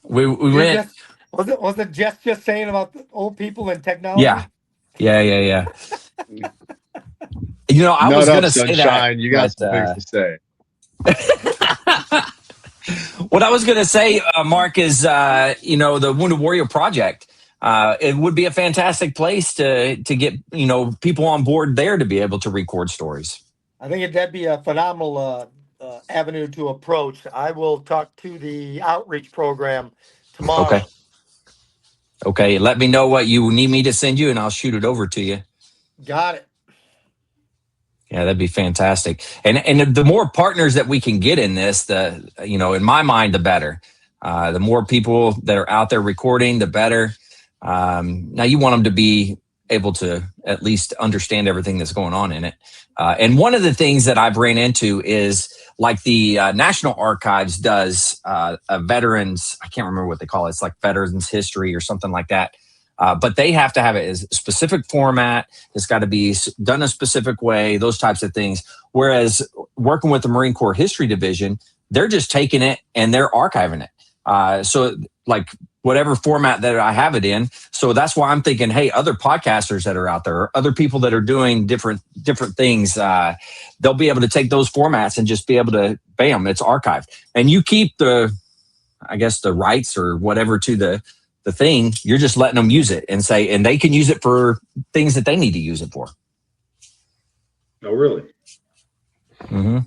We went. Was it just saying about the old people and technology? Yeah. I was going to say that. You got some things to say. What I was going to say, Mark, is the Wounded Warrior Project. It would be a fantastic place to get people on board there to be able to record stories. I think that'd be a phenomenal avenue to approach. I will talk to the outreach program tomorrow. Okay. Let me know what you need me to send you, and I'll shoot it over to you. Got it. Yeah, that'd be fantastic. And the more partners that we can get in this, in my mind, the better. The more people that are out there recording, the better. Now you want them to be, able to at least understand everything that's going on in it. And one of the things that I've ran into is like the National Archives does a veterans, I can't remember what they call it. It's like veterans history or something like that. But they have to have it as a specific format. It's got to be done a specific way, those types of things. Whereas working with the Marine Corps History Division, they're just taking it and they're archiving it. So like whatever format that I have it in. So that's why I'm thinking, hey, other podcasters that are out there, or other people that are doing different things, they'll be able to take those formats and just be able to, bam, it's archived. And you keep the rights or whatever to the thing. You're just letting them use it and they can use it for things that they need to use it for. Oh, really? Mm-hmm.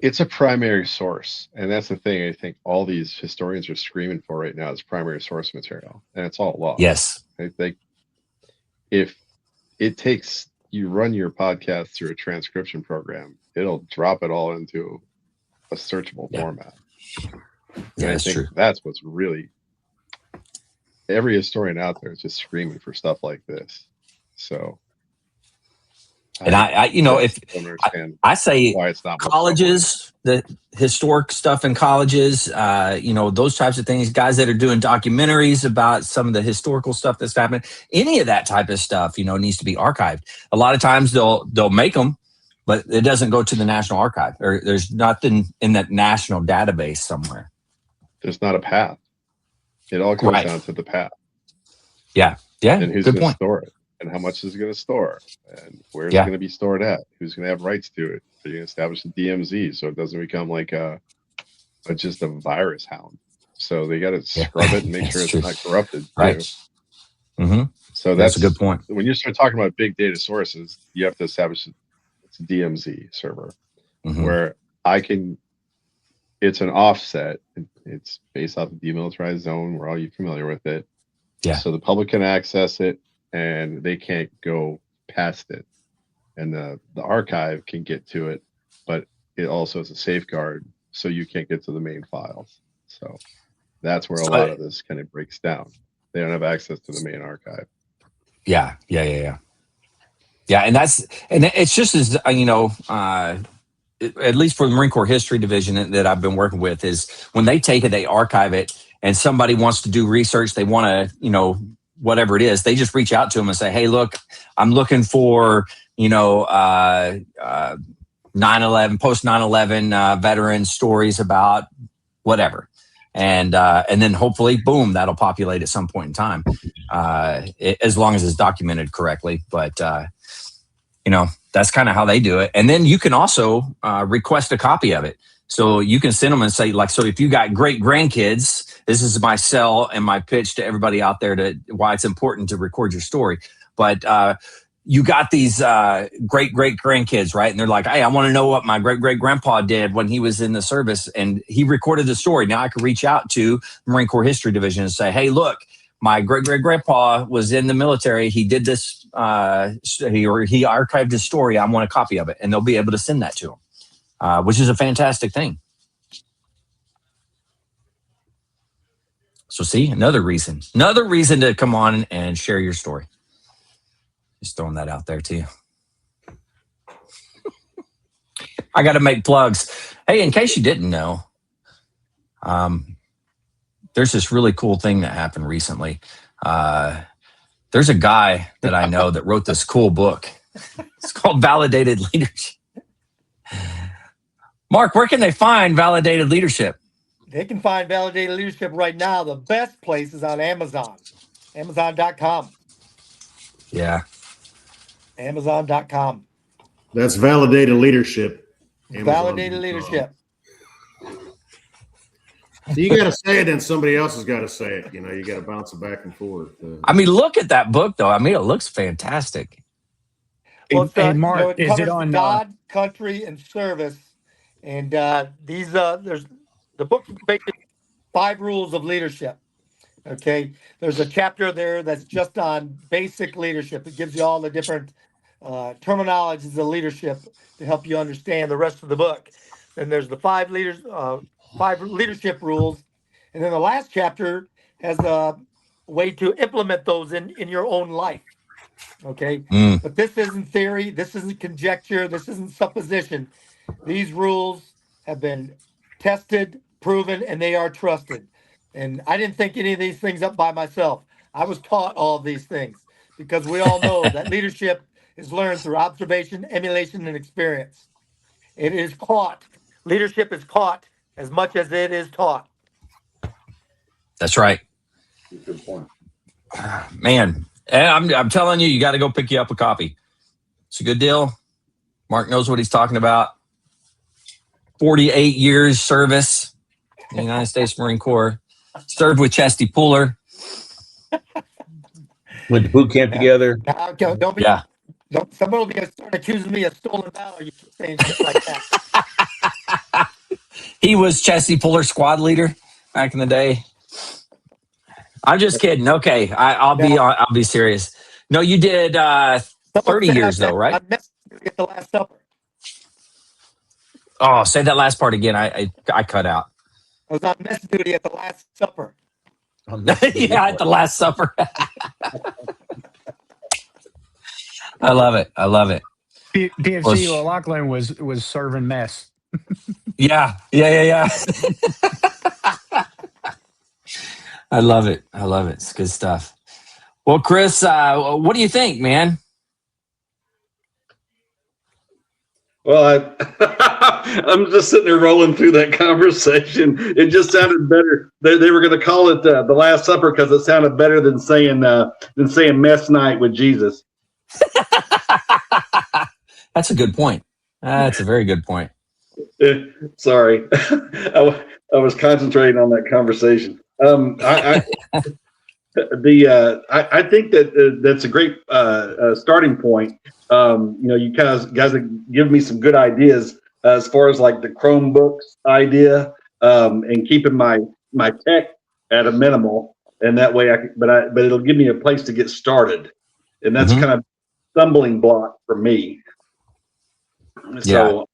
It's a primary source, and that's the thing I think all these historians are screaming for right now is primary source material, and it's all lost. Yes. I think if it takes, you run your podcast through a transcription program, it'll drop it all into a searchable format. Yeah, that's true. That's what's really, every historian out there is just screaming for stuff like this. So, and I say why it's not colleges, the historic stuff in colleges, those types of things, guys that are doing documentaries about some of the historical stuff that's happening, any of that type of stuff, needs to be archived. A lot of times they'll make them, but it doesn't go to the National Archive, or there's nothing in that national database somewhere. There's not a path. It all comes down to the path. Yeah. Yeah. And who's going to store it, and how much is it going to store, and where's it going to be stored at? Who's going to have rights to it? So you can establish a DMZ so it doesn't become like just a virus hound. So they got to scrub it and make sure it's not corrupted. Right. Mm-hmm. So that's a good point. When you start talking about big data sources, you have to establish it's a DMZ server where it's an offset. It's based off the demilitarized zone. We're all familiar with it. Yeah. So the public can access it and they can't go past it. And the archive can get to it, but it also is a safeguard, so you can't get to the main files. So that's where a lot of this kind of breaks down. They don't have access to the main archive. Yeah. And it's just as, at least for the Marine Corps History Division that I've been working with, is when they take it, they archive it, and somebody wants to do research, they want to, whatever it is, they just reach out to them and say, hey, look, I'm looking for, 9/11, post 9/11 veteran stories about whatever. And then hopefully, boom, that'll populate at some point in time, as long as it's documented correctly. But, that's kind of how they do it. And then you can also request a copy of it. So you can send them and say, so if you got great grandkids, this is my sell and my pitch to everybody out there to why it's important to record your story. But you got these great grandkids, right? And they're like, hey, I want to know what my great grandpa did when he was in the service, and he recorded the story. Now I can reach out to the Marine Corps History Division and say, hey, look, my great grandpa was in the military. He did this, he archived his story. I want a copy of it, and they'll be able to send that to him, which is a fantastic thing. So see, another reason to come on and share your story. Just throwing that out there to you. I got to make plugs. Hey, in case you didn't know, there's this really cool thing that happened recently. There's a guy that I know that wrote this cool book. It's called Validated Leadership. Mark, where can they find Validated Leadership? They can find Validated Leadership right now. The best place is on Amazon. Amazon.com. Yeah. Amazon.com. That's Validated Leadership. Validated Leadership. You got to say it, and somebody else has got to say it. You got to bounce it back and forth. Look at that book, though. It looks fantastic. Well, Mark, it is it on God, country, and service? And there's the book is basically 5 rules of leadership. Okay, there's a chapter there that's just on basic leadership. It gives you all the different terminologies of leadership to help you understand the rest of the book. And there's the 5 leadership rules, and then the last chapter has way to implement those in your own life. Okay. But this isn't theory. This isn't conjecture. This isn't supposition. These rules have been tested, proven, and they are trusted. And I didn't think any of these things up by myself. I was taught all of these things because we all know that leadership is learned through observation, emulation, and experience. It is caught. Leadership is caught as much as it is taught. That's right. Good point. Man, and I'm telling you, you got to go pick you up a copy. It's a good deal. Mark knows what he's talking about. 48 years service in the United States Marine Corps. Served with Chesty Puller. Went to boot camp together. Don't be. Yeah. Somebody will be starting accusing me of stolen valor. You keep saying shit like that. He was Chesty Puller's squad leader back in the day. I'm just kidding. Okay, I'll be serious. No, you did 30 years though, right? I messed with you at the Last Supper. Oh, say that last part again. I cut out. I was on mess duty at the Last Supper. Yeah, at the Last Supper. I love it. I love it. PFC O'Loughlin was serving mess. Yeah. I love it. I love it. It's good stuff. Well, Chris, what do you think, man? Well, I'm just sitting there rolling through that conversation. It just sounded better. They were going to call it the Last Supper because it sounded better than saying mess night with Jesus. That's a good point. That's a very good point. Sorry, I was concentrating on that conversation. I think that that's a great starting point. You guys have given me some good ideas as far as like the Chromebooks idea, and keeping my tech at a minimal, and that way but it'll give me a place to get started, and that's kind of stumbling block for me. So,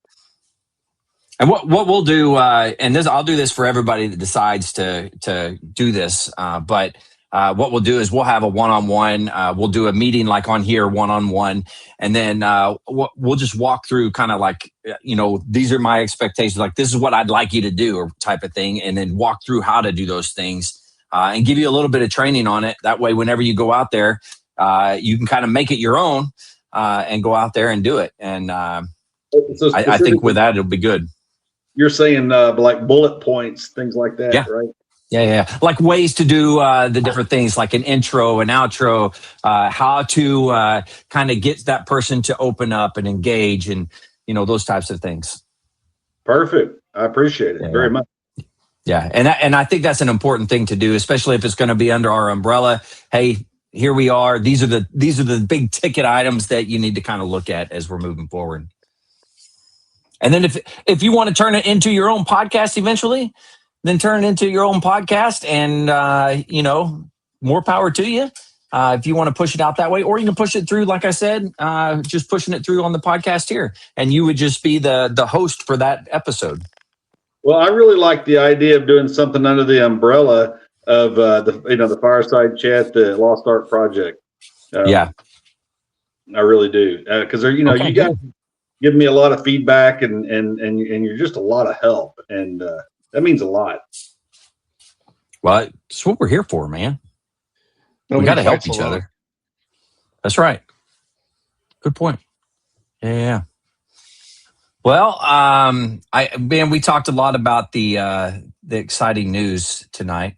and what we'll do, and I'll do this for everybody that decides to do this, but. What we'll do is we'll have a one-on-one. We'll do a meeting like on here, one-on-one, and then we'll just walk through kind of like, these are my expectations. Like this is what I'd like you to do, or type of thing, and then walk through how to do those things and give you a little bit of training on it. That way, whenever you go out there, you can kind of make it your own and go out there and do it. And I think with that, it'll be good. You're saying like bullet points, things like that, right? Yeah. Like ways to do the different things, like an intro, an outro, how to kind of get that person to open up and engage, and those types of things. Perfect. I appreciate it very much. Yeah, and I think that's an important thing to do, especially if it's going to be under our umbrella. Hey, here we are. These are the big ticket items that you need to kind of look at as we're moving forward. And then if you want to turn it into your own podcast eventually, then turn it into your own podcast, and more power to you. If you want to push it out that way, or you can push it through, like I said, just pushing it through on the podcast here, and you would just be the host for that episode. Well, I really like the idea of doing something under the umbrella of the FireSide Chat, the Lost Art Project. I really do, because you guys give me a lot of feedback, and you're just a lot of help, and that means a lot. Well, it's what we're here for, man. We got to help each other. That's right. Good point. Yeah. Well, we talked a lot about the exciting news tonight,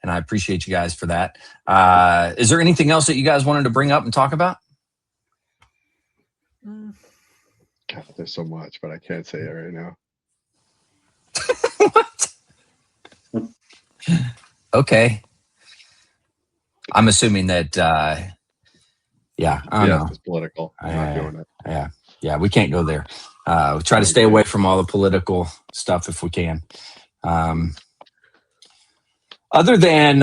and I appreciate you guys for that. Is there anything else that you guys wanted to bring up and talk about? God, there's so much, but I can't say it right now. What? Okay. I'm assuming that, I don't know. It's political. I'm not doing it. Yeah, we can't go there. We try to stay away from all the political stuff if we can. Other than...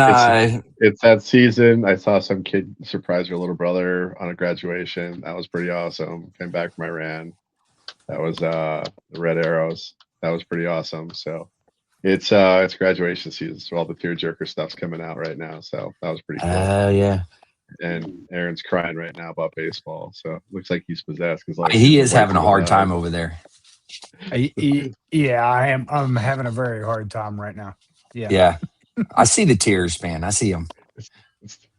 it's that season. I saw some kid surprise her little brother on a graduation. That was pretty awesome. Came back from Iran. That was the Red Arrows. That was pretty awesome. So It's graduation season, so all the tearjerker stuff's coming out right now. So that was pretty cool. Yeah. And Aaron's crying right now about baseball, so looks like he's possessed. Because he is having a hard time over there. Yeah, I am. I'm having a very hard time right now. Yeah. I see the tears, man. I see them.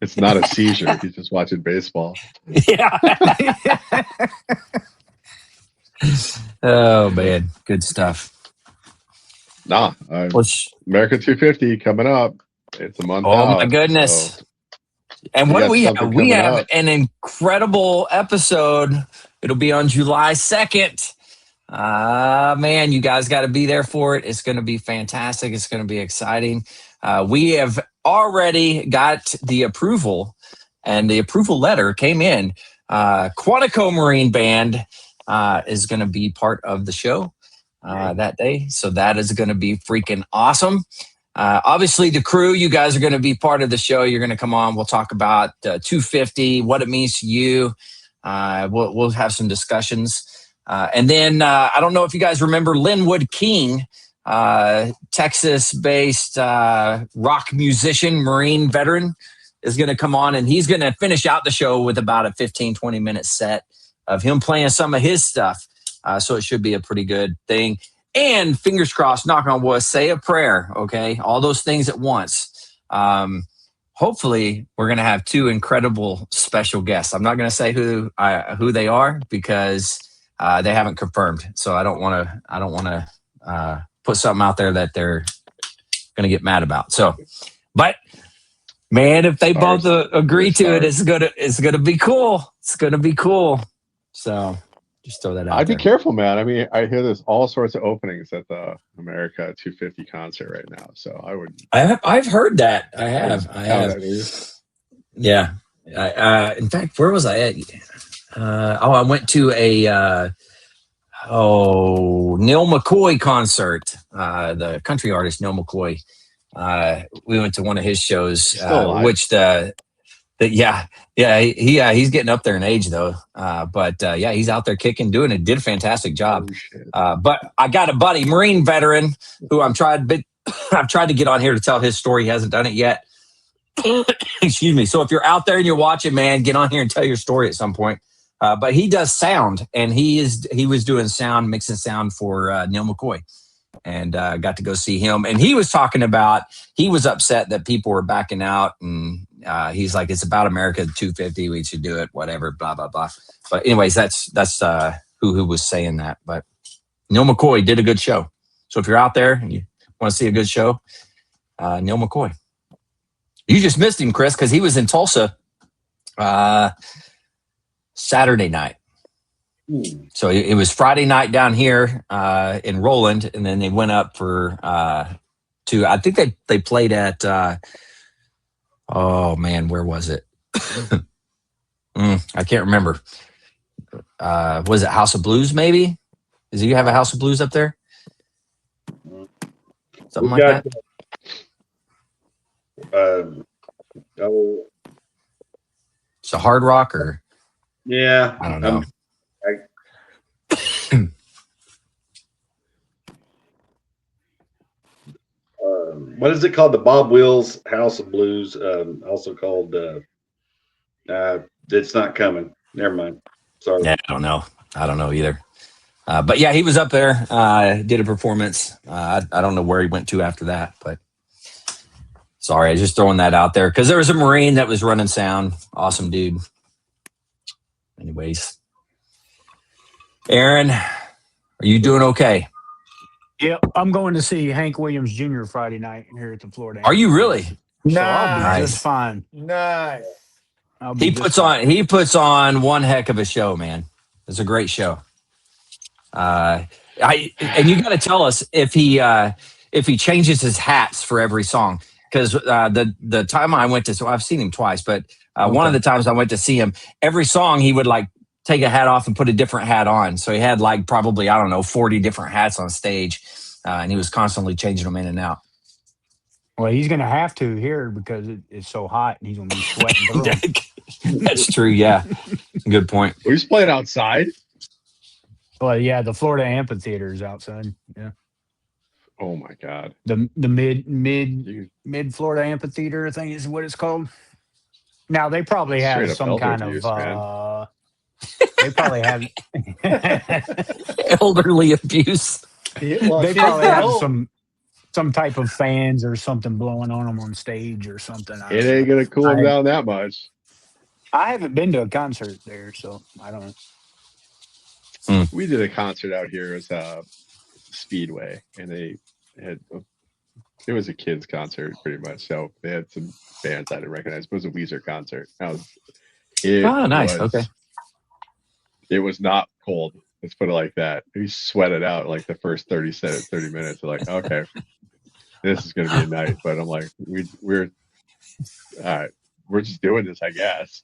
It's not a seizure. He's just watching baseball. Yeah. Oh man, good stuff. America 250 coming up. It's a month. Oh my goodness! So and what we have an incredible episode. It'll be on July 2nd. Man, you guys got to be there for it. It's going to be fantastic. It's going to be exciting. We have already got the approval, and the approval letter came in. Quantico Marine Band is going to be part of the show that day. So that is going to be freaking awesome. Obviously, the crew, you guys are going to be part of the show. You're going to come on. We'll talk about 250, what it means to you. We'll have some discussions. And then I don't know if you guys remember Linwood King, Texas-based rock musician, Marine veteran, is going to come on, and he's going to finish out the show with about a 15, 20-minute set of him playing some of his stuff. So it should be a pretty good thing. And fingers crossed, knock on wood, say a prayer, okay? All those things at once. Hopefully, we're going to have two incredible special guests. I'm not going to say who they are because they haven't confirmed. So I don't want to put something out there that they're going to get mad about. So, but man, if they both agree to it, it's gonna be cool. It's gonna be cool. So just throw that out. I'd be careful, man. I mean, I hear there's all sorts of openings at the America 250 concert right now. So I would. I've heard that. I have. Yeah. In fact, where was I at? I went to a Neil McCoy concert. The country artist Neil McCoy. We went to one of his shows, which he's getting up there in age though. But he's out there kicking, doing it. Did a fantastic job. But I got a buddy, Marine veteran, who I've tried to get on here to tell his story. He hasn't done it yet. Excuse me. So if you're out there and you're watching, man, get on here and tell your story at some point. But he does sound, and he was doing sound, mixing sound for Neil McCoy. And got to go see him. And he was talking about, he was upset that people were backing out. And he's like, it's about America 250. We should do it, whatever, blah, blah, blah. But anyways, that's who was saying that. But Neil McCoy did a good show. So if you're out there and you want to see a good show, Neil McCoy. You just missed him, Chris, because he was in Tulsa Saturday night. So it was Friday night down here in Roland, and then they went up for I think they played at where was it? I can't remember. Was it House of Blues? Maybe. Does you have a House of Blues up there? Something like that. It's a Hard Rock, or yeah, I don't know. What is it called? The Bob Wills House of Blues, also called. It's not coming. Never mind. Sorry. Yeah, I don't know either. But yeah, he was up there, did a performance. I don't know where he went to after that, but sorry, I was just throwing that out there because there was a Marine that was running sound. Awesome dude. Anyways, Aaron, are you doing okay? Yep, I'm going to see Hank Williams Jr. Friday night here at the Florida. Are you really? So I'll be just fine. Nice. He puts on one heck of a show, man. It's a great show. And you got to tell us if he changes his hats for every song, because the time I went to, so I've seen him twice, but one of the times I went to see him, every song he would like take a hat off and put a different hat on. So he had like probably, 40 different hats on stage, and he was constantly changing them in and out. Well, he's going to have to here because it's so hot and he's going to be sweating through them. That's true. Yeah. Good point. Well, he's playing outside. Well, yeah, the Florida Amphitheater is outside. Yeah. Oh my God. The mid Florida Amphitheater, I think is what it's called. Now they probably have Straight up some elder kind abuse, of man. they probably have Elderly abuse. Well, they she probably ain't have old. some type of fans or something blowing on them on stage or something. I It don't know. ain't gonna cool them down that much. I haven't been to a concert there, so I don't know. We did a concert out here as Speedway, and they had it was a kids concert pretty much. So they had some bands I didn't recognize. But it was a Weezer concert. Nice. Okay. It was not cold. Let's put it like that. We sweated out like the first 30 minutes. We're like, okay, this is gonna be a night. But I'm like, we're all right. We're just doing this, I guess.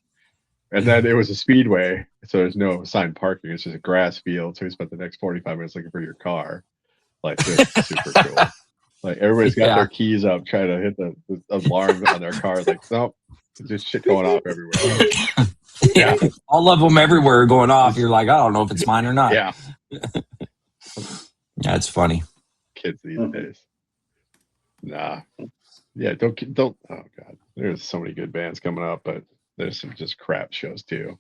And then it was a speedway, so there's no assigned parking. It's just a grass field. So we spent the next 45 minutes looking for your car. Like, this is super cool. Like, everybody's got their keys up, trying to hit the alarm on their car. Like, nope, just shit going off everywhere. Yeah, all of them everywhere going off. You're like, I don't know if it's mine or not. Yeah, that's funny. Kids these days. Nah, yeah, don't. Oh God, there's so many good bands coming up, but there's some just crap shows too.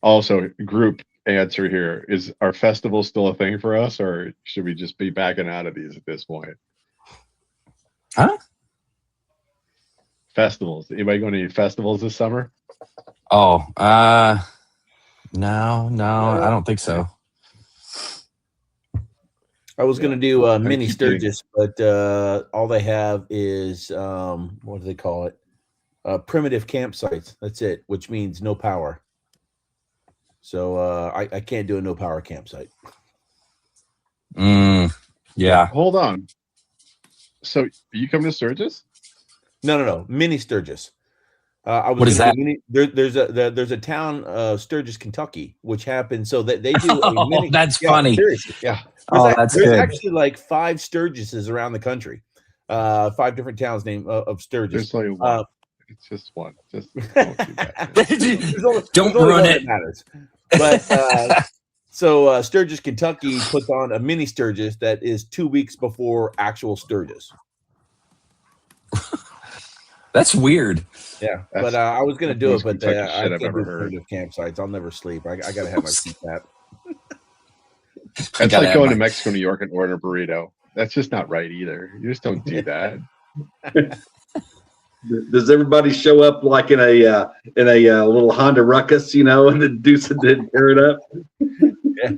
Also, group answer here is: are festivals still a thing for us, or should we just be backing out of these at this point? Huh? Festivals. Anybody going to any festivals this summer? Oh, no, I don't think so. I was going to do mini Sturgis, but all they have is what do they call it? Primitive campsites. That's it, which means no power. So I can't do a no power campsite. Yeah. Hold on. So are you coming to Sturgis? No. Mini Sturgis. What is that? There's a town, Sturgis, Kentucky, which happens so that they do. A mini, that's funny. Seriously, yeah. That's there's good. actually like 5 Sturgises around the country. 5 different towns named of Sturgis. There's only one. It's just one. Just don't do that. Don't run it. That matters. But so Sturgis, Kentucky puts on a mini Sturgis that is 2 weeks before actual Sturgis. That's weird. Yeah, but I was going to do it, but I I've ever heard of campsites. I'll never sleep. I got to have my CPAP. It's like going to Mexico, New York, and order a burrito. That's just not right either. You just don't do that. Does everybody show up like in a little Honda Ruckus, and then do some tear it up? Yeah.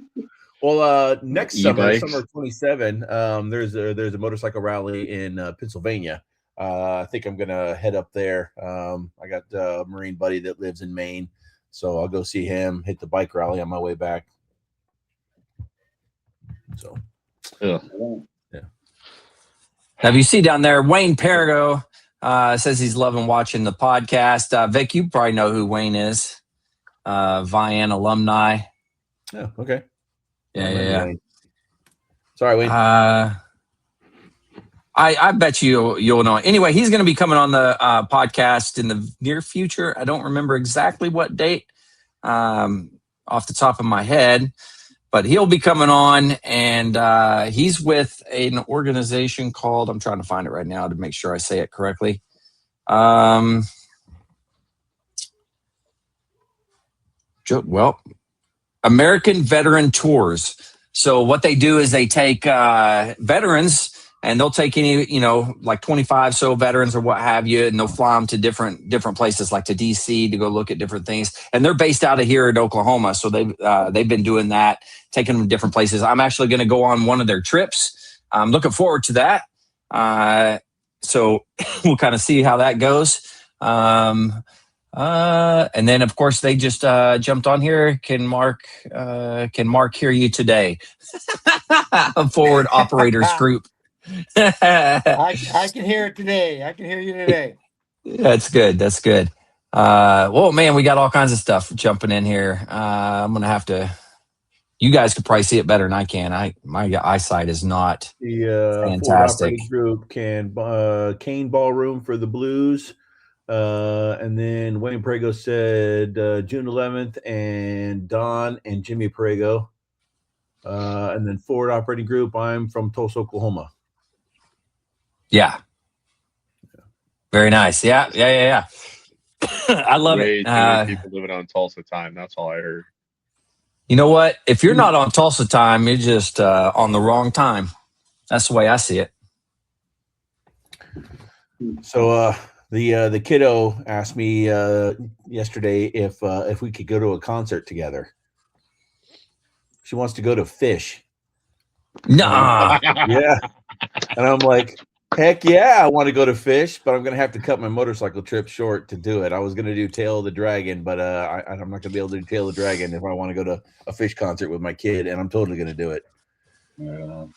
Well, next E-bikes. summer 27, there's a motorcycle rally in Pennsylvania. I think I'm gonna head up there. I got a Marine buddy that lives in Maine, so I'll go see him. Hit the bike rally on my way back. So, yeah. Have you seen down there? Wayne Perigo says he's loving watching the podcast. Vic, you probably know who Wayne is. Vian alumni. Oh, okay. Yeah. Sorry, Wayne. I bet you'll know. Anyway, he's going to be coming on the podcast in the near future. I don't remember exactly what date off the top of my head, but he'll be coming on, and he's with an organization called, I'm trying to find it right now to make sure I say it correctly. American Veteran Tours. So what they do is they take veterans, and they'll take any, like 25 so veterans or what have you, and they'll fly them to different places, like to DC, to go look at different things. And they're based out of here in Oklahoma, so they've been doing that, taking them to different places. I'm actually going to go on one of their trips. I'm looking forward to that. So we'll kind of see how that goes. And then, of course, they just jumped on here. Can Mark hear you today? A forward operators group. I can hear it today. I can hear you today. That's good. Well, man, we got all kinds of stuff jumping in here. I'm gonna have to. You guys could probably see it better than I can. My eyesight is not fantastic. Group Cane Ballroom for the Blues, and then Wayne Prego said June 11th, and Don and Jimmy Prego. And then forward operating group, I'm from Tulsa, Oklahoma. Yeah. Very nice. Yeah. I love Way it. too many people living on Tulsa time. That's all I heard. You know what? If you're not on Tulsa time, you're just on the wrong time. That's the way I see it. So the kiddo asked me yesterday if we could go to a concert together. She wants to go to Fish. Nah. Yeah. And I'm like, heck yeah, I want to go to Fish, but I'm going to have to cut my motorcycle trip short to do it. I was going to do Tail of the Dragon, but I'm not going to be able to do Tail of the Dragon if I want to go to a Fish concert with my kid, and I'm totally going to do it. Yeah.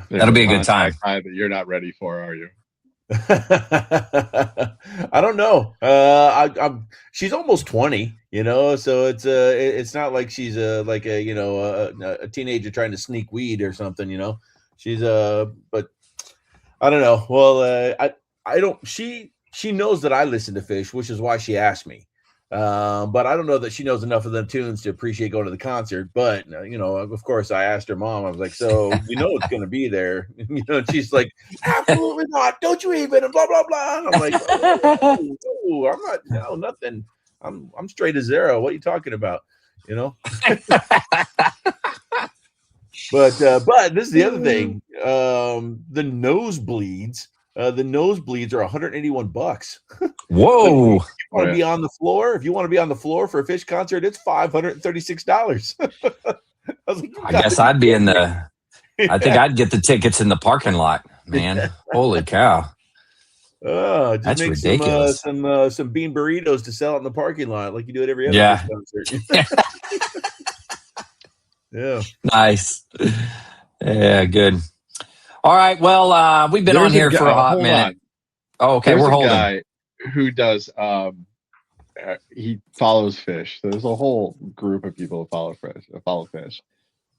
That'll be a good time. That you're not ready for, are you? I don't know. She's almost 20, so it's not like she's a teenager trying to sneak weed or something, She's but I don't know. Well, I don't. She knows that I listen to Fish, which is why she asked me. But I don't know that she knows enough of them tunes to appreciate going to the concert. But of course, I asked her mom. I was like, "So it's going to be there?" And she's like, "Absolutely not! Don't you even?" And blah blah blah. And I'm like, "Oh, I'm not. No, nothing. I'm straight as zero. What are you talking about?" But this is the other thing. The nosebleeds. The nosebleeds are $181. Whoa! If you want to be on the floor? If you want to be on the floor for a Fish concert, it's $536. I guess I'd be in the. I think I'd get the tickets in the parking lot, man. Holy cow! Just that's make ridiculous. Some bean burritos to sell out in the parking lot, like you do at every other Fish concert. Yeah. Nice. Yeah, good. All right. Well, we've been on here for a hot minute. Oh, okay. There's we're holding. Guy who does he follows Fish. So there's a whole group of people who follow Fish.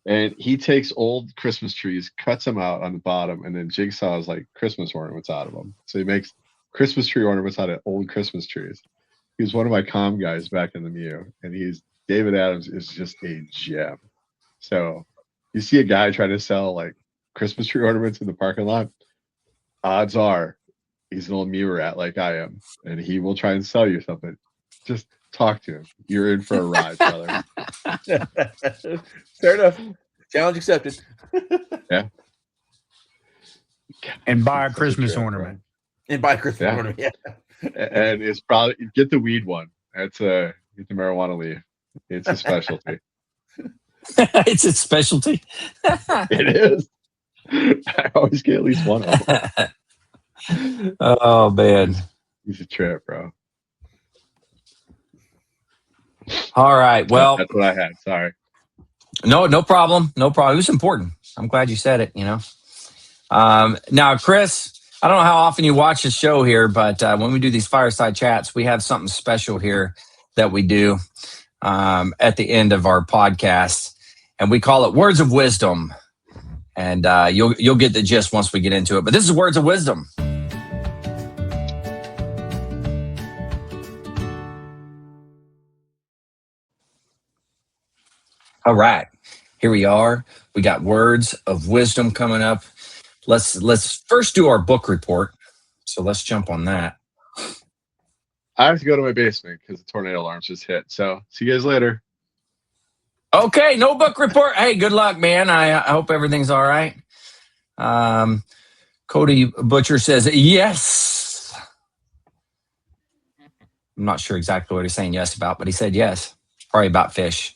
And he takes old Christmas trees, cuts them out on the bottom, and then jigsaws like Christmas ornaments out of them. So he makes Christmas tree ornaments out of old Christmas trees. He was one of my comm guys back in the MU, and David Adams is just a gem. So you see a guy trying to sell like Christmas tree ornaments in the parking lot, odds are he's an old MU rat like I am, and he will try and sell you something. Just talk to him. You're in for a ride, brother. Fair enough. Challenge accepted. Yeah. And buy a Christmas ornament. And buy a Christmas ornament. Yeah. And it's probably get the weed one. Get the marijuana leaf. It's a specialty. It's a specialty. It is. I always get at least one of them. Oh man, he's a trip, bro. All right. Well, that's what I had. Sorry. No problem. No problem. It was important. I'm glad you said it. Now, Chris, I don't know how often you watch the show here, but when we do these fireside chats, we have something special here that we do at the end of our podcast, and we call it Words of Wisdom. And you'll get the gist once we get into it. But this is Words of Wisdom. All right, here we are. We got Words of Wisdom coming up. Let's first do our book report. So let's jump on that. I have to go to my basement because the tornado alarms just hit. So see you guys later. Okay, no book report. Hey, good luck, man. I hope everything's all right. Cody Butcher says yes. I'm not sure exactly what he's saying yes about, but he said yes. Probably about fish.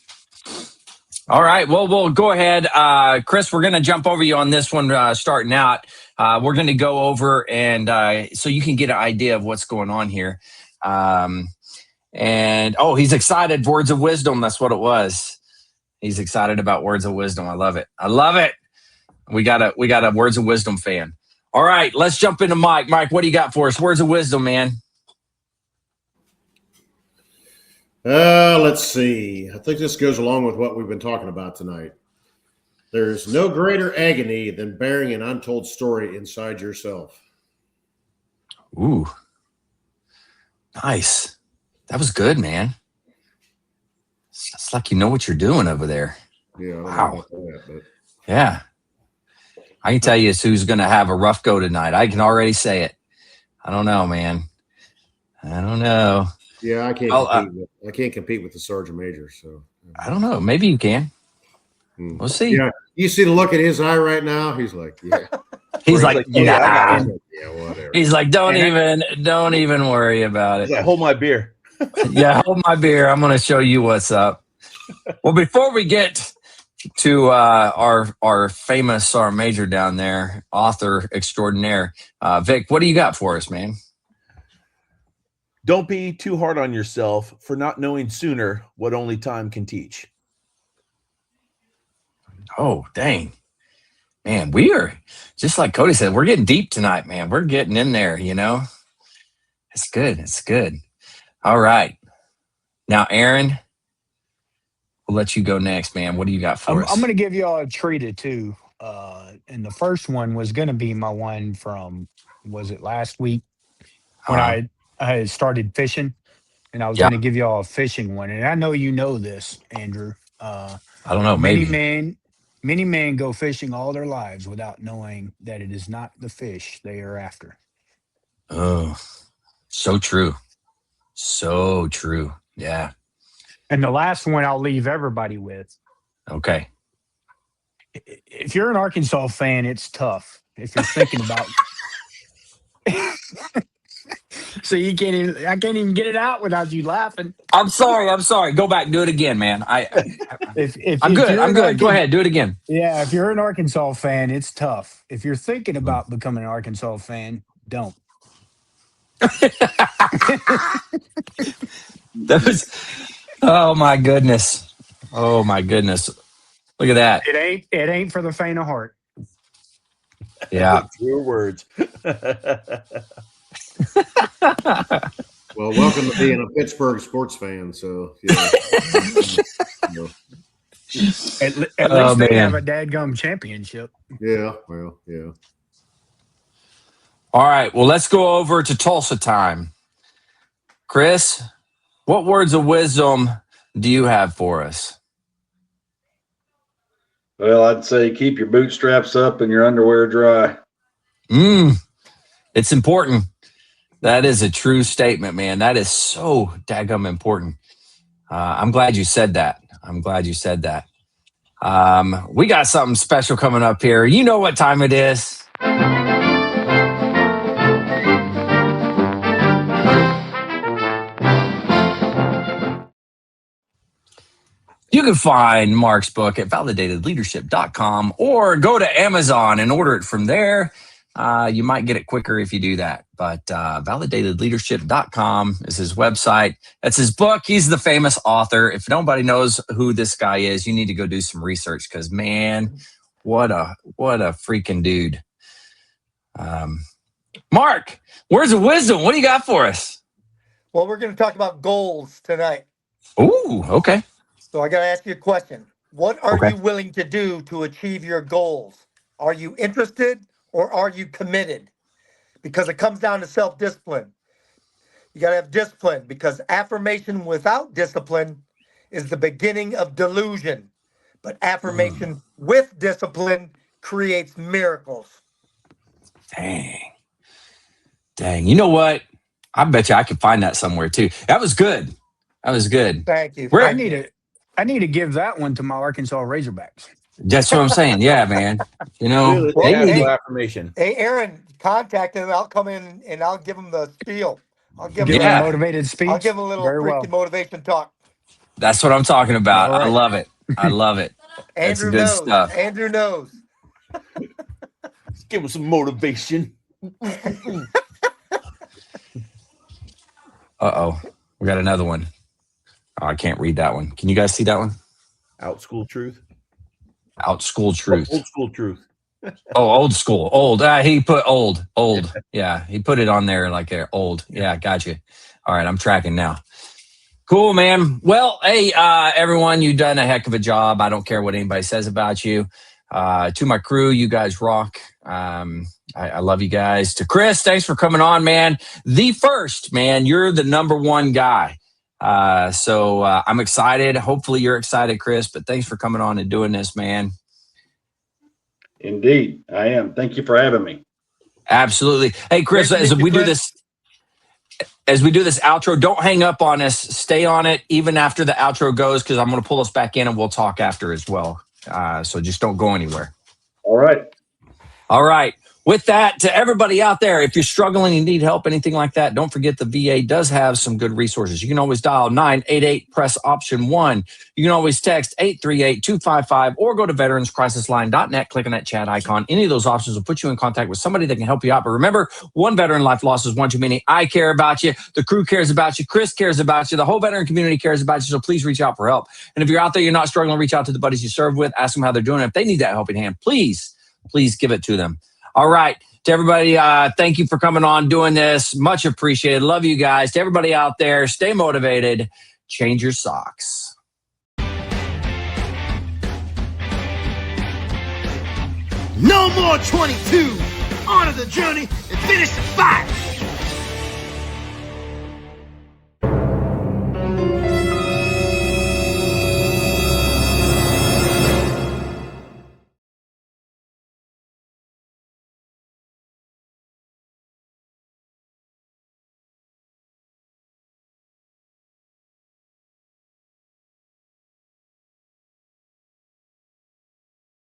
All right. Well, we'll go ahead. Chris, we're going to jump over you on this one starting out. We're going to go over and so you can get an idea of what's going on here. He's excited. Words of Wisdom. That's what it was. He's excited about Words of Wisdom. I love it. I love it. We got a Words of Wisdom fan. All right. Let's jump into Mike. Mike, what do you got for us? Words of Wisdom, man. Let's see. I think this goes along with what we've been talking about tonight. There's no greater agony than bearing an untold story inside yourself. Ooh. Nice. That was good, man. It's like you know what you're doing over there. Yeah. I don't know Wow. about that, but Yeah. I can tell you who's going to have a rough go tonight. I can already say it. I don't know, man. I don't know. yeah, I can't compete with the sergeant major. So I don't know. Maybe you can. We'll see. Yeah, you see the look at his eye right now. He's like, yeah. He's like, yeah, nah. Yeah, whatever. He's like, don't even worry about it. He's like, hold my beer. Yeah, hold my beer. I'm going to show you what's up. Well, before we get to our famous sergeant major down there, author extraordinaire, Vic, what do you got for us, man? Don't be too hard on yourself for not knowing sooner what only time can teach. Oh, dang. Man, we are, just like Cody said, we're getting deep tonight, man. We're getting in there, you know? It's good. It's good. All right. Now, Aaron, we'll let you go next, man. What do you got for us? I'm going to give y'all a treat or two. And the first one was going to be my one from, was it last week? When I had started fishing, and I was going to give y'all a fishing one. And I know you know this, Andrew. I don't know, maybe. Many men go fishing all their lives without knowing that it is not the fish they are after. Oh, so true. So true. Yeah. And the last one I'll leave everybody with. Okay. If you're an Arkansas fan, it's tough. If you're thinking about so I can't even get it out without you laughing. I'm sorry. Go back. Do it again, man. I'm good. Go ahead. Do it again. Yeah. If you're an Arkansas fan, it's tough. If you're thinking about becoming an Arkansas fan, don't. That was, oh my goodness. Look at that. It ain't for the faint of heart. Yeah. Your words. Well, welcome to being a Pittsburgh sports fan. So, yeah. At least they have a dadgum championship. Yeah. Well, yeah. All right. Well, let's go over to Tulsa time. Chris, what words of wisdom do you have for us? Well, I'd say keep your bootstraps up and your underwear dry. It's important. That is a true statement, man. That is so daggum important. I'm glad you said that. We got something special coming up here. You know what time it is. You can find Mark's book at validatedleadership.com or go to Amazon and order it from there. You might get it quicker if you do that. But validatedleadership.com is his website. That's his book. He's the famous author. If nobody knows who this guy is, you need to go do some research because, man, what a freaking dude. Mark, words of wisdom. What do you got for us? Well, we're going to talk about goals tonight. Ooh, okay. So I got to ask you a question. What are you willing to do to achieve your goals? Are you interested or are you committed? Because it comes down to self-discipline. You got to have discipline because affirmation without discipline is the beginning of delusion. But affirmation with discipline creates miracles. Dang. You know what? I bet you I could find that somewhere too. That was good. Thank you. I need to give that one to my Arkansas Razorbacks. That's what I'm saying. Yeah, man. You know, affirmation. Hey, Aaron, contact him. I'll come in and I'll give him the spiel. I'll give him a motivated speech. I'll give him a little freaking motivation talk. That's what I'm talking about. Right. I love it. That's Andrew good knows. stuff. Andrew knows. Let's give him some motivation. Uh-oh. We got another one. Oh, I can't read that one. Can you guys see that one? Outschool truth. Old school truth. Oh, old school. Old. He put old. Yeah, he put it on there like there. Old. Yeah, got you. All right, I'm tracking now. Cool, man. Well, hey, everyone, you've done a heck of a job. I don't care what anybody says about you. To my crew, you guys rock. I love you guys. To Chris, thanks for coming on, man. The first, man, you're the number one guy. So I'm excited. Hopefully you're excited, Chris, but thanks for coming on and doing this, man. Indeed, I am. Thank you for having me. Absolutely. Hey, Chris, as we do this outro, don't hang up on us. Stay on it even after the outro goes, because I'm going to pull us back in and we'll talk after as well. So just don't go anywhere. All right. All right. With that, to everybody out there, if you're struggling and need help, anything like that, don't forget the VA does have some good resources. You can always dial 988, press option 1. You can always text 838-255 or go to veteranscrisisline.net, click on that chat icon. Any of those options will put you in contact with somebody that can help you out. But remember, one veteran life loss is one too many. I care about you. The crew cares about you. Chris cares about you. The whole veteran community cares about you. So please reach out for help. And if you're out there, you're not struggling, reach out to the buddies you serve with. Ask them how they're doing. If they need that helping hand, please give it to them. All right. To everybody, thank you for coming on, doing this. Much appreciated. Love you guys. To everybody out there, stay motivated. Change your socks. No more 22. Honor the journey and finish the fight.